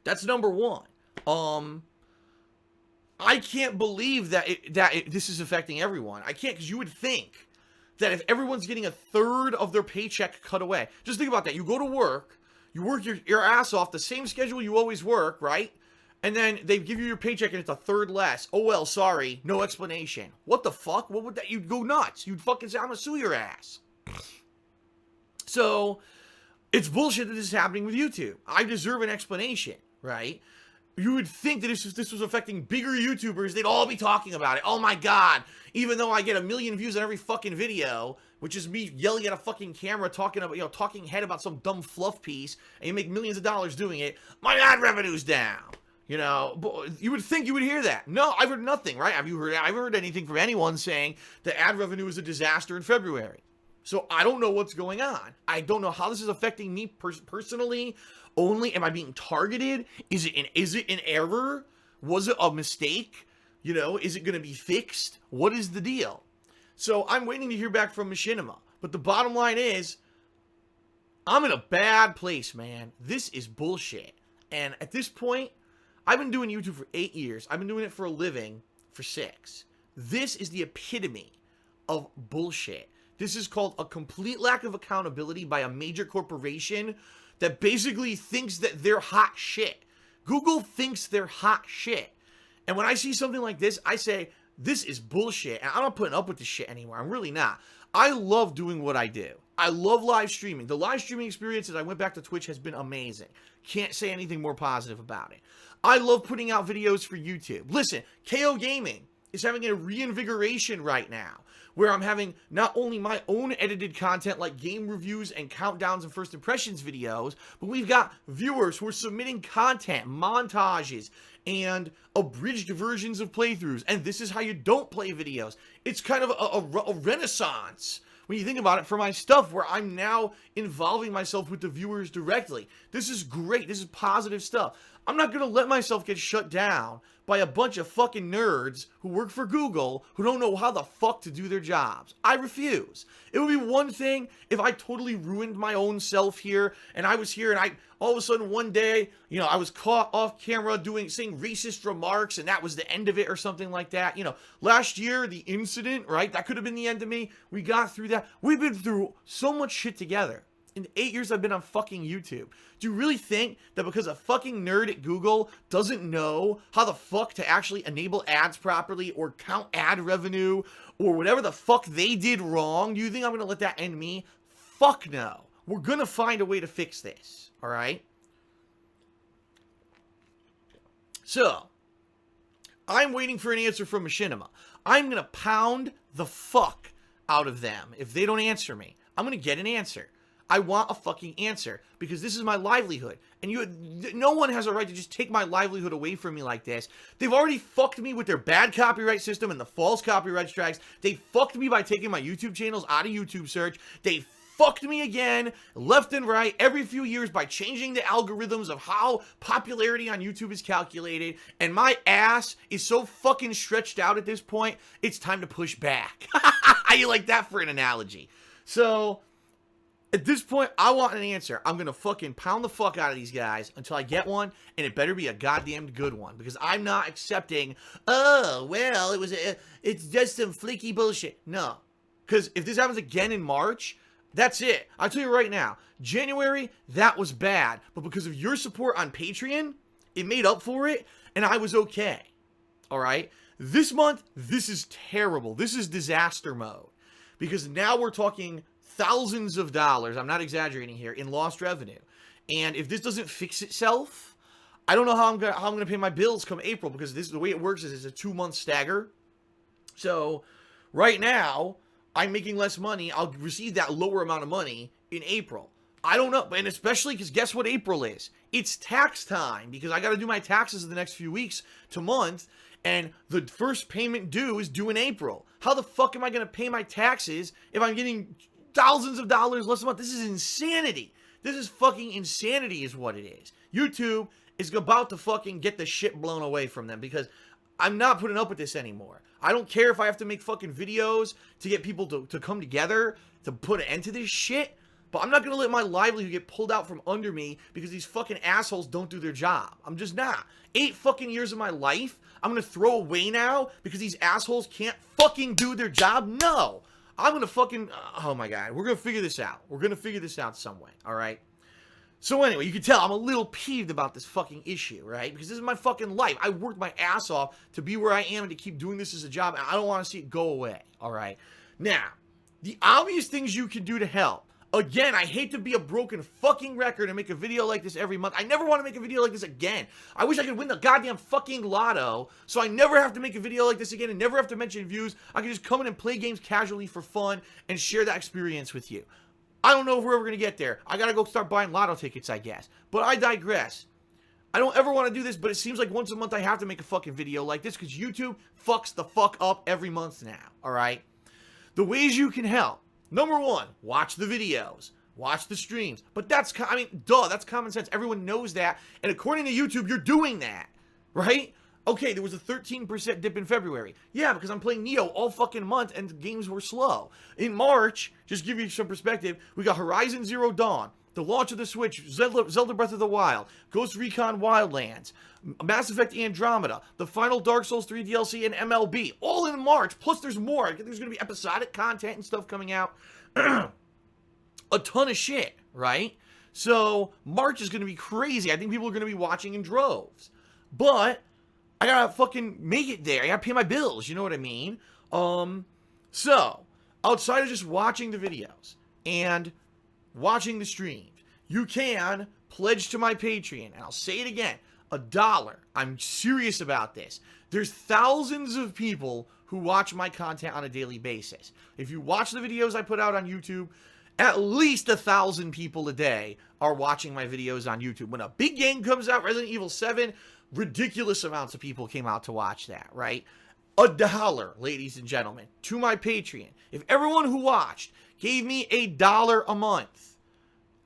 That's number one. I can't believe that this is affecting everyone. I can't, because you would think that if everyone's getting a third of their paycheck cut away, just think about that. You go to work, you work your ass off, the same schedule you always work, right? And then they give you your paycheck and it's a third less. Oh well, sorry, no explanation. What the fuck? What would that? You'd go nuts. You'd fucking say, I'm gonna sue your ass. So, it's bullshit that this is happening with YouTube. I deserve an explanation, right? You would think that if this was affecting bigger YouTubers, they'd all be talking about it. Oh my god, even though I get 1 million views on every fucking video, which is me yelling at a fucking camera, talking about, talking head about some dumb fluff piece, and you make millions of dollars doing it, my ad revenue's down. You would think you would hear that. No, I've heard nothing, right? I've heard anything from anyone saying that ad revenue is a disaster in February. So I don't know what's going on. I don't know how this is affecting me personally. Only, am I being targeted? Is it an error? Was it a mistake? Is it going to be fixed? What is the deal? So I'm waiting to hear back from Machinima. But the bottom line is, I'm in a bad place, man. This is bullshit. And at this point, I've been doing YouTube for 8 years. I've been doing it for a living for 6. This is the epitome of bullshit. This is called a complete lack of accountability by a major corporation that basically thinks that they're hot shit. Google thinks they're hot shit. And when I see something like this, I say, this is bullshit. And I'm not putting up with this shit anymore. I'm really not. I love doing what I do. I love live streaming. The live streaming experience as I went back to Twitch has been amazing. Can't say anything more positive about it. I love putting out videos for YouTube. Listen, KO Gaming is having a reinvigoration right now, where I'm having not only my own edited content like game reviews and countdowns and first impressions videos, but we've got viewers who are submitting content, montages, and abridged versions of playthroughs. And this is how you don't play videos. It's kind of a renaissance when you think about it for my stuff, where I'm now involving myself with the viewers directly. This is great. This is positive stuff. I'm not going to let myself get shut down by a bunch of fucking nerds who work for Google who don't know how the fuck to do their jobs. I refuse. It would be one thing if I totally ruined my own self here, and I was here and all of a sudden one day, I was caught off camera saying racist remarks, and that was the end of it or something like that. Last year, the incident, right? That could have been the end of me. We got through that. We've been through so much shit together. In the 8 years I've been on fucking YouTube. Do you really think that because a fucking nerd at Google doesn't know how the fuck to actually enable ads properly or count ad revenue or whatever the fuck they did wrong, do you think I'm going to let that end me? Fuck no. We're going to find a way to fix this. All right? So, I'm waiting for an answer from Machinima. I'm going to pound the fuck out of them if they don't answer me. I'm going to get an answer. I want a fucking answer, because this is my livelihood. And no one has a right to just take my livelihood away from me like this. They've already fucked me with their bad copyright system and the false copyright strikes. They fucked me by taking my YouTube channels out of YouTube search. They fucked me again, left and right, every few years by changing the algorithms of how popularity on YouTube is calculated. And my ass is so fucking stretched out at this point, it's time to push back. How you like that for an analogy? So, at this point, I want an answer. I'm going to fucking pound the fuck out of these guys until I get one, and it better be a goddamn good one, because I'm not accepting, oh, well, it's just some flaky bullshit. No. Because if this happens again in March, that's it. I'll tell you right now, January, that was bad, but because of your support on Patreon, it made up for it, and I was okay. All right? This month, this is terrible. This is disaster mode, because now we're talking thousands of dollars, I'm not exaggerating here, in lost revenue. And if this doesn't fix itself, I don't know how I'm gonna pay my bills come April, because this, the way it works is it's a 2-month stagger. So right now, I'm making less money. I'll receive that lower amount of money in April. I don't know, and especially because guess what April is? It's tax time, because I got to do my taxes in the next few weeks to month, and the first payment due is due in April. How the fuck am I going to pay my taxes if I'm getting thousands of dollars less a month? This is insanity. This is fucking insanity is what it is. YouTube is about to fucking get the shit blown away from them, because I'm not putting up with this anymore. I don't care if I have to make fucking videos to get people to come together to put an end to this shit. But I'm not going to let my livelihood get pulled out from under me because these fucking assholes don't do their job. I'm just not. 8 fucking years of my life, I'm going to throw away now because these assholes can't fucking do their job? No. I'm going to fucking... Oh my God. We're going to figure this out. We're going to figure this out some way. All right? So anyway, you can tell I'm a little peeved about this fucking issue, right? Because this is my fucking life. I worked my ass off to be where I am and to keep doing this as a job, and I don't want to see it go away. All right? Now, the obvious things you can do to help. Again, I hate to be a broken fucking record and make a video like this every month. I never want to make a video like this again. I wish I could win the goddamn fucking lotto, so I never have to make a video like this again and never have to mention views. I can just come in and play games casually for fun and share that experience with you. I don't know if we're ever going to get there. I got to go start buying lotto tickets, I guess. But I digress. I don't ever want to do this, but it seems like once a month I have to make a fucking video like this because YouTube fucks the fuck up every month now, alright? The ways you can help. Number 1, watch the videos. Watch the streams. But that's, I mean, duh, that's common sense. Everyone knows that. And according to YouTube, you're doing that. Right? Okay, there was a 13% dip in February. Yeah, because I'm playing Neo all fucking month and the games were slow. In March, just give you some perspective, we got Horizon Zero Dawn, the launch of the Switch, Zelda Breath of the Wild, Ghost Recon Wildlands, Mass Effect Andromeda, the final Dark Souls 3 DLC, and MLB. All in March, plus there's more. There's going to be episodic content and stuff coming out. A ton of shit, right? So, March is going to be crazy. I think people are going to be watching in droves. But, I gotta fucking make it there. I gotta pay my bills, you know what I mean? So, outside of just watching the videos and watching the streams, you can pledge to my Patreon, and I'll say it again, $1. I'm serious about this. There's thousands of people who watch my content on a daily basis. If you watch the videos I put out on YouTube, at least 1,000 people a day are watching my videos on YouTube. When a big game comes out, Resident Evil 7, ridiculous amounts of people came out to watch that, right? $1, ladies and gentlemen, to my Patreon. If everyone who watched gave me $1 a month,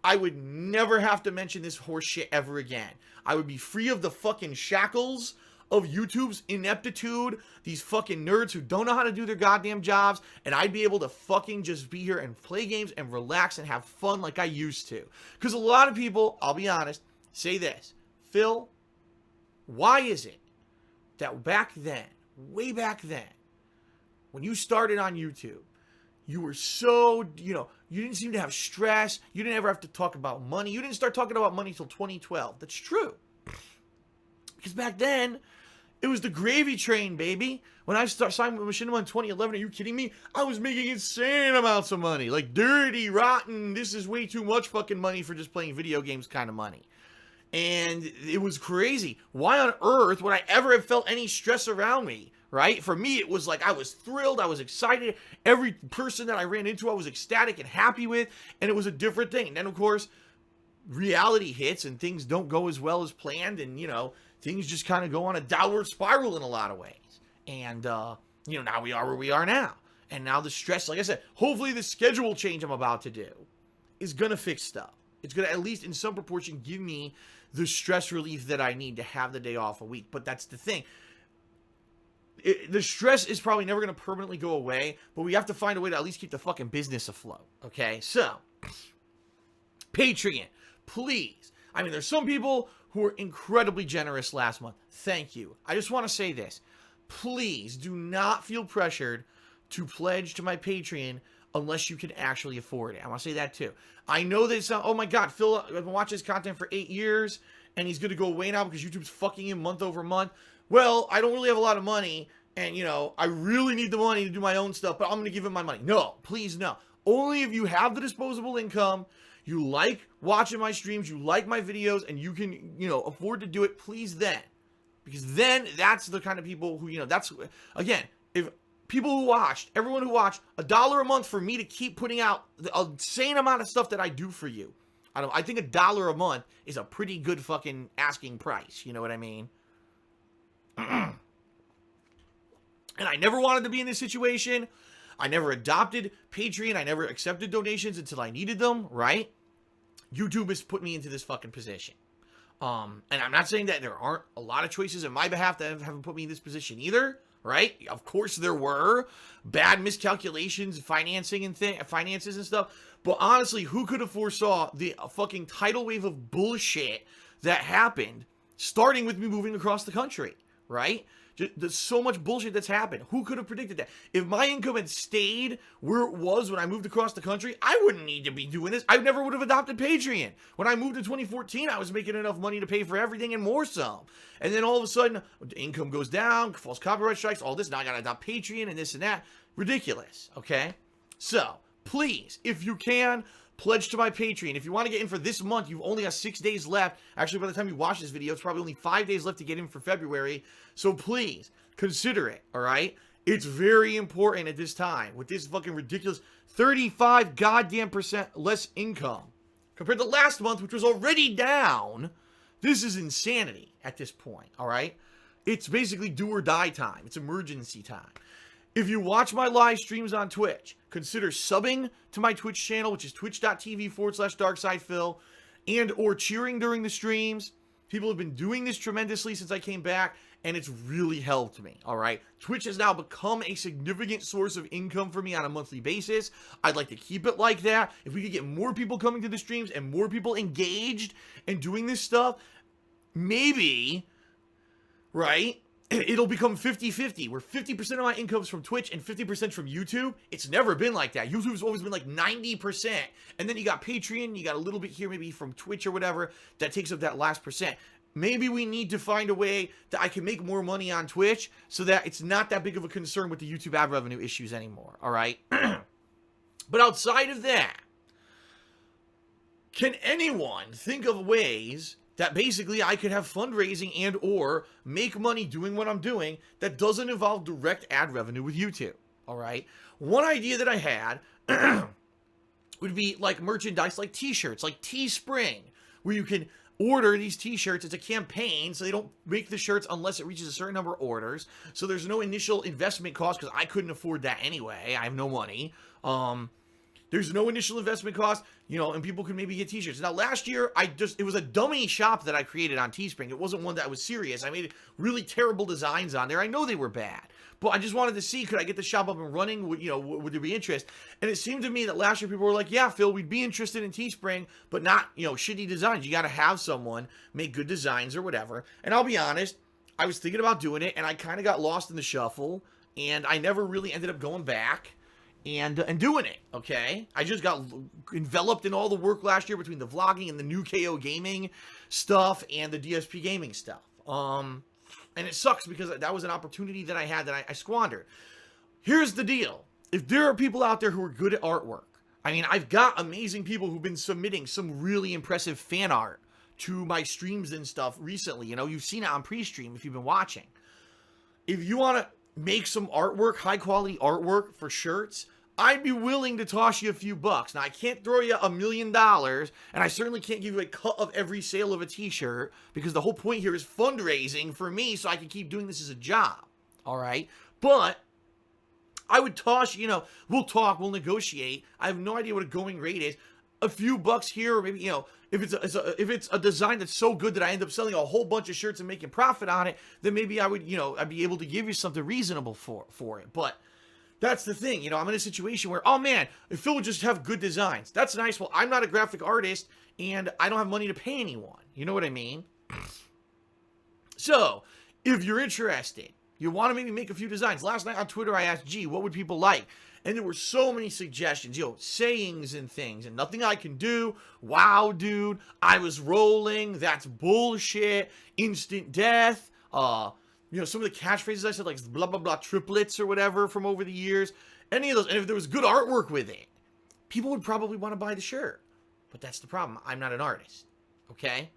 I would never have to mention this horse shit ever again. I would be free of the fucking shackles of YouTube's ineptitude, these fucking nerds who don't know how to do their goddamn jobs, and I'd be able to fucking just be here and play games and relax and have fun like I used to. Because a lot of people, I'll be honest, say this, Phil, why is it that back then, way back then, when you started on YouTube, you were so, you didn't seem to have stress. You didn't ever have to talk about money. You didn't start talking about money until 2012. That's true. Because back then, it was the gravy train, baby. When I signed with Machinima in 2011, are you kidding me? I was making insane amounts of money. Like dirty, rotten, this is way too much fucking money for just playing video games kind of money. And it was crazy. Why on earth would I ever have felt any stress around me, right? For me, it was like I was thrilled. I was excited. Every person that I ran into, I was ecstatic and happy with. And it was a different thing. And then, of course, reality hits and things don't go as well as planned. And, things just kind of go on a downward spiral in a lot of ways. And, now we are where we are now. And now the stress, like I said, hopefully the schedule change I'm about to do is going to fix stuff. It's going to, at least in some proportion, give me the stress relief that I need to have the day off a week. But that's the thing. The stress is probably never going to permanently go away, but we have to find a way to at least keep the fucking business afloat. Okay? So, Patreon, please. I mean, there's some people who were incredibly generous last month. Thank you. I just want to say this. Please do not feel pressured to pledge to my Patreon unless you can actually afford it. I want to say that too. I know that it's not, oh my God, Phil, I've been watching his content for 8 years, and he's going to go away now because YouTube's fucking him month over month. Well, I don't really have a lot of money, and, I really need the money to do my own stuff, but I'm going to give him my money. No, please no. Only if you have the disposable income, you like watching my streams, you like my videos, and you can, afford to do it, please then. Because then that's the kind of people who, that's, again, if people who watched, everyone who watched, $1 a month for me to keep putting out the insane amount of stuff that I do for you. I think $1 a month is a pretty good fucking asking price. You know what I mean? And I never wanted to be in this situation. I never adopted Patreon. I never accepted donations until I needed them, right? YouTube has put me into this fucking position. And I'm not saying that there aren't a lot of choices in my behalf that haven't put me in this position either, right? Of course there were bad miscalculations, finances and stuff. But honestly, who could have foresaw the fucking tidal wave of bullshit that happened, starting with me moving across the country, right? There's so much bullshit that's happened. Who could have predicted that? If my income had stayed where it was when I moved across the country, I wouldn't need to be doing this. I never would have adopted Patreon. When I moved in 2014, I was making enough money to pay for everything and more some. And then all of a sudden, income goes down, false copyright strikes, all this. Now I gotta adopt Patreon and this and that. Ridiculous, okay? So, please, if you can, pledge to my Patreon. If you want to get in for this month, you've only got 6 days left. Actually, by the time you watch this video, it's probably only 5 days left to get in for February. So please, consider it, all right? It's very important at this time with this fucking ridiculous 35 goddamn % less income compared to last month, which was already down. This is insanity at this point, all right? It's basically do or die time. It's emergency time. If you watch my live streams on Twitch, consider subbing to my Twitch channel, which is twitch.tv/darksidefil, and or cheering during the streams. People have been doing this tremendously since I came back, and it's really helped me, all right? Twitch has now become a significant source of income for me on a monthly basis. I'd like to keep it like that. If we could get more people coming to the streams and more people engaged and doing this stuff, maybe, right? It'll become 50-50, where 50% of my income is from Twitch and 50% from YouTube. It's never been like that. YouTube's always been like 90%. And then you got Patreon, you got a little bit here maybe from Twitch or whatever that takes up that last percent. Maybe we need to find a way that I can make more money on Twitch so that it's not that big of a concern with the YouTube ad revenue issues anymore, all right? But outside of that, can anyone think of ways that basically I could have fundraising and or make money doing what I'm doing that doesn't involve direct ad revenue with YouTube, all right? One idea that I had would be like merchandise like t-shirts, like Teespring, where you can order these t-shirts. It's a campaign, so they don't make the shirts unless it reaches a certain number of orders. So there's no initial investment cost because I couldn't afford that anyway. I have no money. There's no initial investment cost, you know, and people can maybe get t-shirts. Now, last year, it was a dummy shop that I created on Teespring. It wasn't one that was serious. I made really terrible designs on there. I know they were bad, but I just wanted to see, could I get the shop up and running? Would there be interest? And it seemed to me that last year people were like, yeah, Phil, we'd be interested in Teespring, but not, shitty designs. You got to have someone make good designs or whatever. And I'll be honest, I was thinking about doing it, and I kind of got lost in the shuffle, and I never really ended up going back and doing it, okay? I just got enveloped in all the work last year between the vlogging and the new KO gaming stuff and the DSPGaming stuff. And it sucks because that was an opportunity that I had that I squandered. Here's the deal. If there are people out there who are good at artwork, I mean, I've got amazing people who've been submitting some really impressive fan art to my streams and stuff recently. You've seen it on pre-stream if you've been watching. If you want to make some artwork, high-quality artwork for shirts, I'd be willing to toss you a few bucks. Now, I can't throw you $1 million, and I certainly can't give you a cut of every sale of a t-shirt, because the whole point here is fundraising for me so I can keep doing this as a job, all right? But I would toss, we'll talk, we'll negotiate. I have no idea what a going rate is. A few bucks here, or maybe, if it's a design that's so good that I end up selling a whole bunch of shirts and making profit on it, then maybe I would, I'd be able to give you something reasonable for it. But that's the thing, I'm in a situation where, oh man, if Phil would just have good designs, that's nice. Well, I'm not a graphic artist, and I don't have money to pay anyone. You know what I mean? So, if you're interested, you want to maybe make a few designs. Last night on Twitter, I asked, gee, what would people like? And there were so many suggestions, sayings and things, and nothing I can do. Wow, dude, I was rolling. That's bullshit. Instant death. Some of the catchphrases I said, like blah, blah, blah, triplets or whatever from over the years. Any of those. And if there was good artwork with it, people would probably want to buy the shirt. But that's the problem. I'm not an artist. Okay?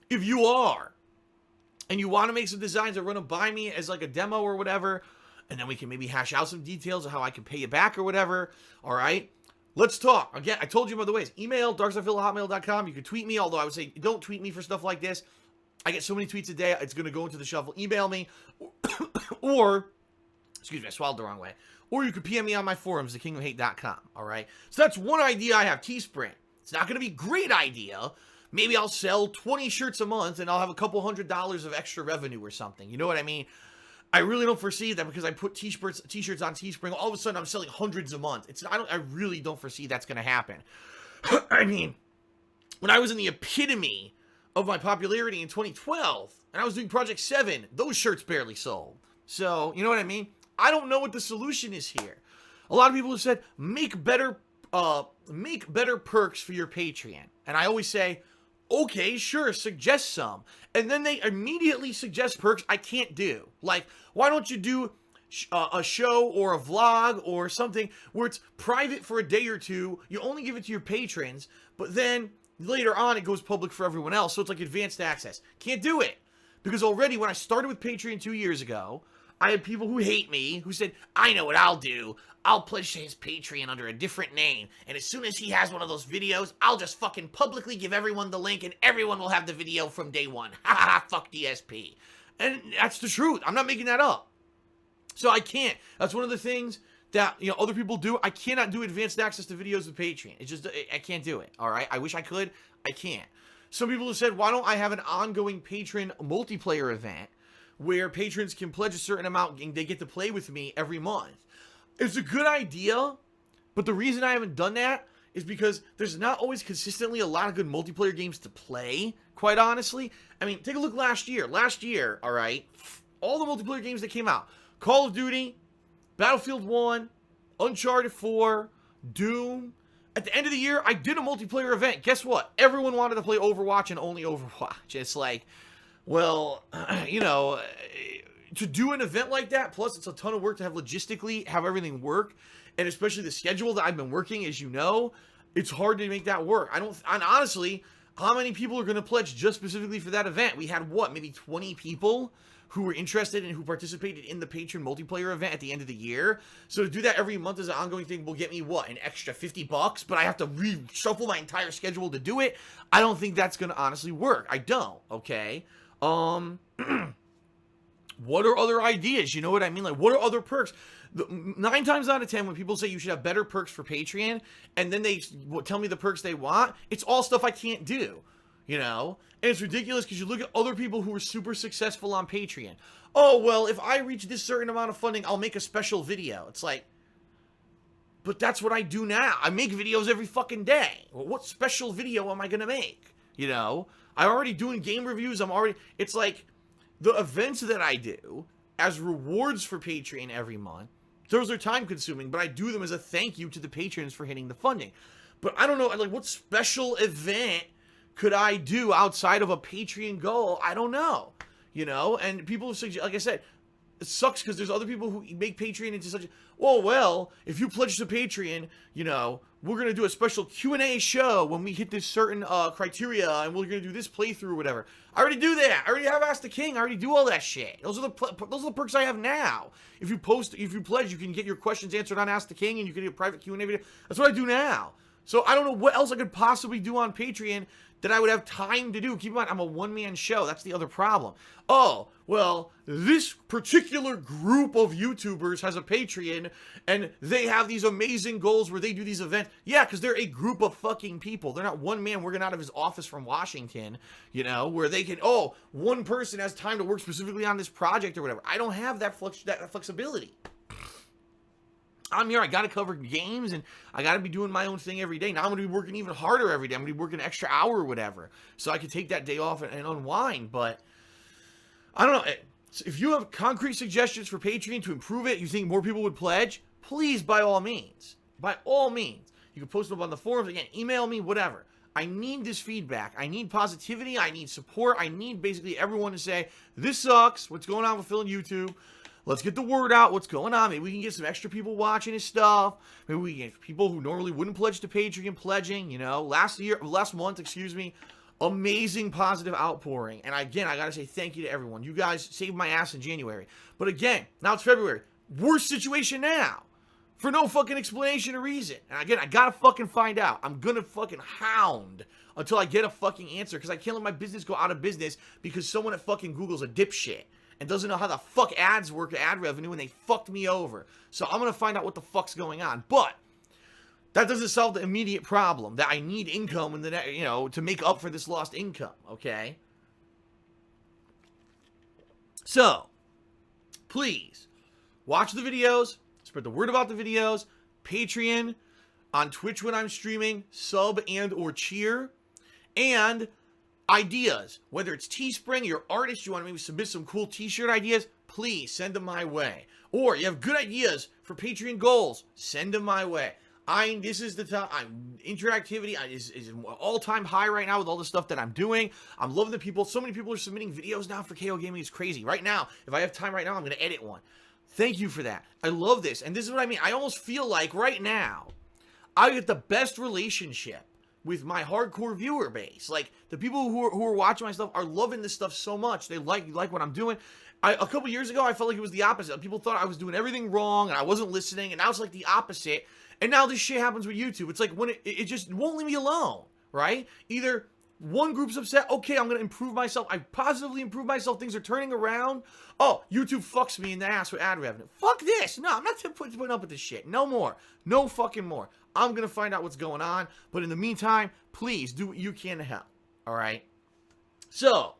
If you are, and you want to make some designs that run them by me as like a demo or whatever, and then we can maybe hash out some details of how I can pay you back or whatever, all right? Let's talk. Again, I told you about the ways. Email, darksidephil@hotmail.com. You can tweet me, although I would say don't tweet me for stuff like this. I get so many tweets a day, it's going to go into the shuffle. Email me, or, excuse me, I swallowed the wrong way. Or you can PM me on my forums, thekingofhate.com, all right? So that's one idea I have, Teespring. It's not going to be a great idea. Maybe I'll sell 20 shirts a month, and I'll have a couple $100s of extra revenue or something. You know what I mean? I really don't foresee that because I put t-shirts on Teespring. All of a sudden, I'm selling hundreds a month. I really don't foresee that's going to happen. I mean, when I was in the epitome of my popularity in 2012, and I was doing Project 7, those shirts barely sold. So, you know what I mean? I don't know what the solution is here. A lot of people have said, make better perks for your Patreon. And I always say, okay, sure, suggest some. And then they immediately suggest perks I can't do. Like, why don't you do a show or a vlog or something where it's private for a day or two, you only give it to your patrons, but then later on it goes public for everyone else, so it's like advanced access. Can't do it. Because already when I started with Patreon 2 years ago, I had people who hate me who said, I know what I'll do. I'll pledge to his Patreon under a different name, and as soon as he has one of those videos, I'll just fucking publicly give everyone the link, and everyone will have the video from day one. Ha ha ha, fuck DSP. And that's the truth. I'm not making that up. So I can't. That's one of the things that, you know, other people do. I cannot do advanced access to videos with Patreon. It's just, I can't do it, all right? I wish I could. I can't. Some people have said, why don't I have an ongoing patron multiplayer event where patrons can pledge a certain amount and they get to play with me every month? It's a good idea, but the reason I haven't done that is because there's not always consistently a lot of good multiplayer games to play, quite honestly. I mean, take a look last year. Last year, all right, all the multiplayer games that came out, Call of Duty, Battlefield 1, Uncharted 4, Doom. At the end of the year, I did a multiplayer event. Guess what? Everyone wanted to play Overwatch and only Overwatch. It's like, well, you know, to do an event like that, plus it's a ton of work to have logistically, have everything work, and especially the schedule that I've been working, as you know, it's hard to make that work. And honestly, how many people are going to pledge just specifically for that event? We had, what, maybe 20 people who were interested and who participated in the patron multiplayer event at the end of the year. So to do that every month as an ongoing thing will get me, what, an extra $50? But I have to reshuffle my entire schedule to do it. I don't think that's going to honestly work. I don't, okay? What are other ideas? You know what I mean? Like, what are other perks? 9 times out of 10, when people say you should have better perks for Patreon, and then they tell me the perks they want, it's all stuff I can't do, you know? And it's ridiculous because you look at other people who are super successful on Patreon. Oh, well, if I reach this certain amount of funding, I'll make a special video. It's like, but that's what I do now. I make videos every fucking day. Well, what special video am I going to make? You know? I'm already doing game reviews. It's like, the events that I do as rewards for Patreon every month, those are time consuming, but I do them as a thank you to the patrons for hitting the funding. But I don't know, like, what special event could I do outside of a Patreon goal? I don't know, you know? And people suggest, like I said, it sucks because there's other people who make Patreon into such a, well, if you pledge to Patreon, you know, we're going to do a special Q&A show when we hit this certain criteria, and we're going to do this playthrough or whatever. I already do that. I already have Ask the King. I already do all that shit. Those are the perks I have now. If you pledge, you can get your questions answered on Ask the King, and you can get a private Q&A video. That's what I do now. So I don't know what else I could possibly do on Patreon that I would have time to do. Keep in mind, I'm a one-man show. That's the other problem. Oh, well, this particular group of YouTubers has a Patreon, and they have these amazing goals where they do these events. Yeah, because they're a group of fucking people. They're not one man working out of his office from Washington, you know, where they can, one person has time to work specifically on this project or whatever. I don't have that flexibility. I'm here, I gotta cover games, and I gotta be doing my own thing every day. Now I'm gonna be working even harder every day. I'm gonna be working an extra hour or whatever, so I can take that day off and unwind. But I don't know. If you have concrete suggestions for Patreon to improve it, you think more people would pledge, please, by all means. By all means. You can post them up on the forums. Again, email me, whatever. I need this feedback. I need positivity. I need support. I need basically everyone to say, this sucks. What's going on with Phil and YouTube? Let's get the word out. What's going on? Maybe we can get some extra people watching his stuff. Maybe we can get people who normally wouldn't pledge to Patreon pledging. You know, last month, amazing positive outpouring. And again, I gotta say thank you to everyone. You guys saved my ass in January. But again, now it's February. Worst situation now. for no fucking explanation or reason. And again, I gotta fucking find out. I'm gonna fucking hound until I get a fucking answer, because I can't let my business go out of business because someone at fucking Google's a dipshit and doesn't know how the fuck ads work, ad revenue, and they fucked me over. So I'm gonna find out what the fuck's going on. But that doesn't solve the immediate problem that I need income in the, you know, to make up for this lost income, okay? So, please, watch the videos, spread the word about the videos, Patreon, on Twitch when I'm streaming, sub and or cheer, and ideas. Whether it's Teespring, your artist, you want to maybe submit some cool t-shirt ideas, please send them my way. Or you have good ideas for Patreon goals, send them my way. This is the time. Interactivity is all-time high right now with all the stuff that I'm doing. I'm loving the people. So many people are submitting videos now for KO Gaming. It's crazy. Right now, if I have time right now, I'm going to edit one. Thank you for that. I love this. And this is what I mean. I almost feel like right now, I get the best relationship with my hardcore viewer base. Like, the people who are watching my stuff are loving this stuff so much. They like what I'm doing. A couple years ago, I felt like it was the opposite. People thought I was doing everything wrong and I wasn't listening. And now it's like the opposite. And now this shit happens with YouTube. It's like when it just won't leave me alone, right? Either one group's upset, okay, I'm going to improve myself. I positively improve myself. Things are turning around. Oh, YouTube fucks me in the ass with ad revenue. Fuck this. No, I'm not putting up with this shit. No more. No fucking more. I'm going to find out what's going on. But in the meantime, please do what you can to help. All right? So,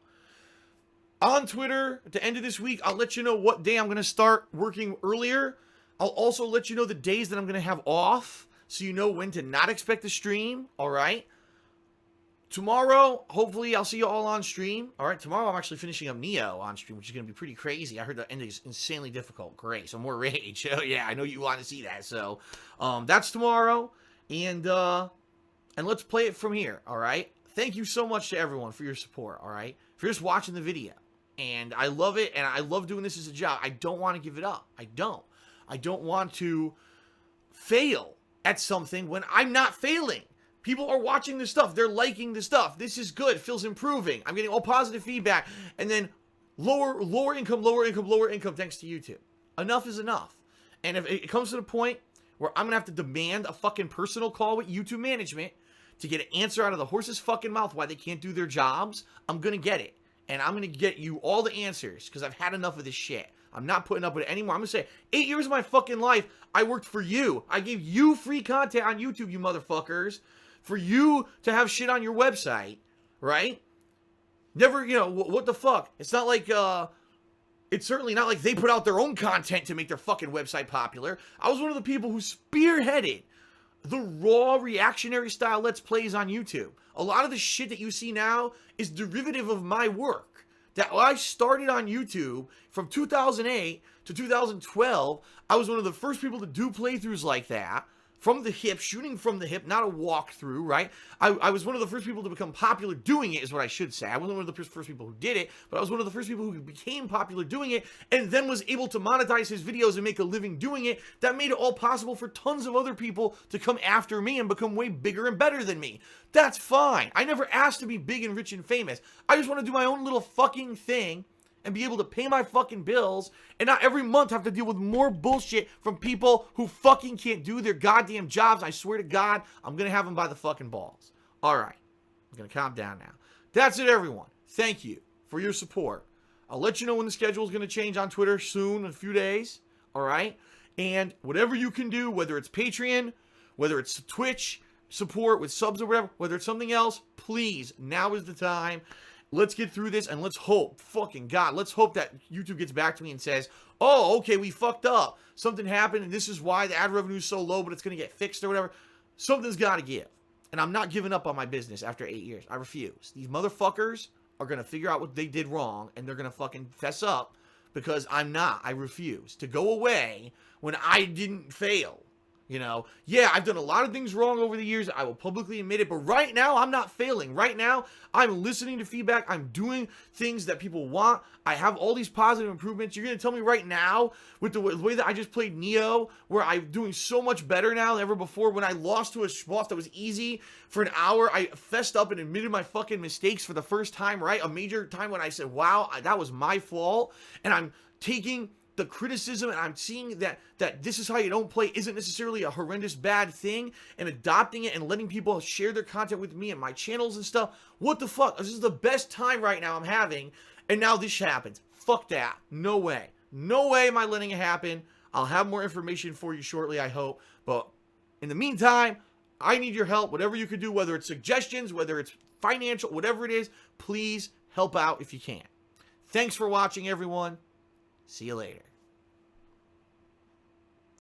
on Twitter, at the end of this week, I'll let you know what day I'm going to start working earlier. I'll also let you know the days that I'm going to have off, so you know when to not expect a stream, all right? Tomorrow, hopefully, I'll see you all on stream, all right? Tomorrow, I'm actually finishing up Neo on stream, which is going to be pretty crazy. I heard the ending is insanely difficult. Great, so more rage. Oh, yeah, I know you want to see that. So, that's tomorrow, and let's play it from here, all right? Thank you so much to everyone for your support, all right? For just watching the video, and I love it, and I love doing this as a job. I don't want to give it up. I don't want to fail at something when I'm not failing. People are watching this stuff. They're liking the stuff. This is good. It feels improving. I'm getting all positive feedback. And then lower income thanks to YouTube. Enough is enough. And if it comes to the point where I'm going to have to demand a fucking personal call with YouTube management to get an answer out of the horse's fucking mouth why they can't do their jobs, I'm going to get it. And I'm going to get you all the answers because I've had enough of this shit. I'm not putting up with it anymore. I'm going to say, 8 years of my fucking life, I worked for you. I gave you free content on YouTube, you motherfuckers, for you to have shit on your website, right? Never, you know, what the fuck? It's not like, it's certainly not like they put out their own content to make their fucking website popular. I was one of the people who spearheaded the raw reactionary style Let's Plays on YouTube. A lot of the shit that you see now is derivative of my work. That I started on YouTube from 2008 to 2012. I was one of the first people to do playthroughs like that. From the hip, shooting from the hip, not a walkthrough, right? I was one of the first people to become popular doing it, is what I should say. I wasn't one of the first people who did it, but I was one of the first people who became popular doing it, and then was able to monetize his videos and make a living doing it. That made it all possible for tons of other people to come after me and become way bigger and better than me. That's fine. I never asked to be big and rich and famous. I just want to do my own little fucking thing and be able to pay my fucking bills and not every month have to deal with more bullshit from people who fucking can't do their goddamn jobs. I swear to God, I'm going to have them by the fucking balls. All right. I'm going to calm down now. That's it, everyone. Thank you for your support. I'll let you know when the schedule is going to change on Twitter soon, in a few days. All right. And whatever you can do, whether it's Patreon, whether it's Twitch support with subs or whatever, whether it's something else, please, now is the time. Let's get through this and let's hope, fucking God, let's hope that YouTube gets back to me and says, oh, okay, we fucked up. Something happened and this is why the ad revenue is so low, but it's going to get fixed or whatever. Something's got to give. And I'm not giving up on my business after 8 years. I refuse. These motherfuckers are going to figure out what they did wrong and they're going to fucking fess up because I'm not. I refuse to go away when I didn't fail. You know, yeah, I've done a lot of things wrong over the years. I will publicly admit it. But right now, I'm not failing. Right now, I'm listening to feedback. I'm doing things that people want. I have all these positive improvements. You're going to tell me right now, with the way that I just played Neo, where I'm doing so much better now than ever before. When I lost to a boss that was easy for an hour, I fessed up and admitted my fucking mistakes for the first time, right? A major time when I said, wow, that was my fault. And I'm taking the criticism, and I'm seeing that this is how you don't play isn't necessarily a horrendous bad thing, and adopting it and letting people share their content with me and my channels and stuff. What the fuck? This is the best time right now I'm having, and now this happens. Fuck that. No way. No way am I letting it happen. I'll have more information for you shortly, I hope. But in the meantime, I need your help. Whatever you can do, whether it's suggestions, whether it's financial, whatever it is, please help out if you can. Thanks for watching, everyone. See you later.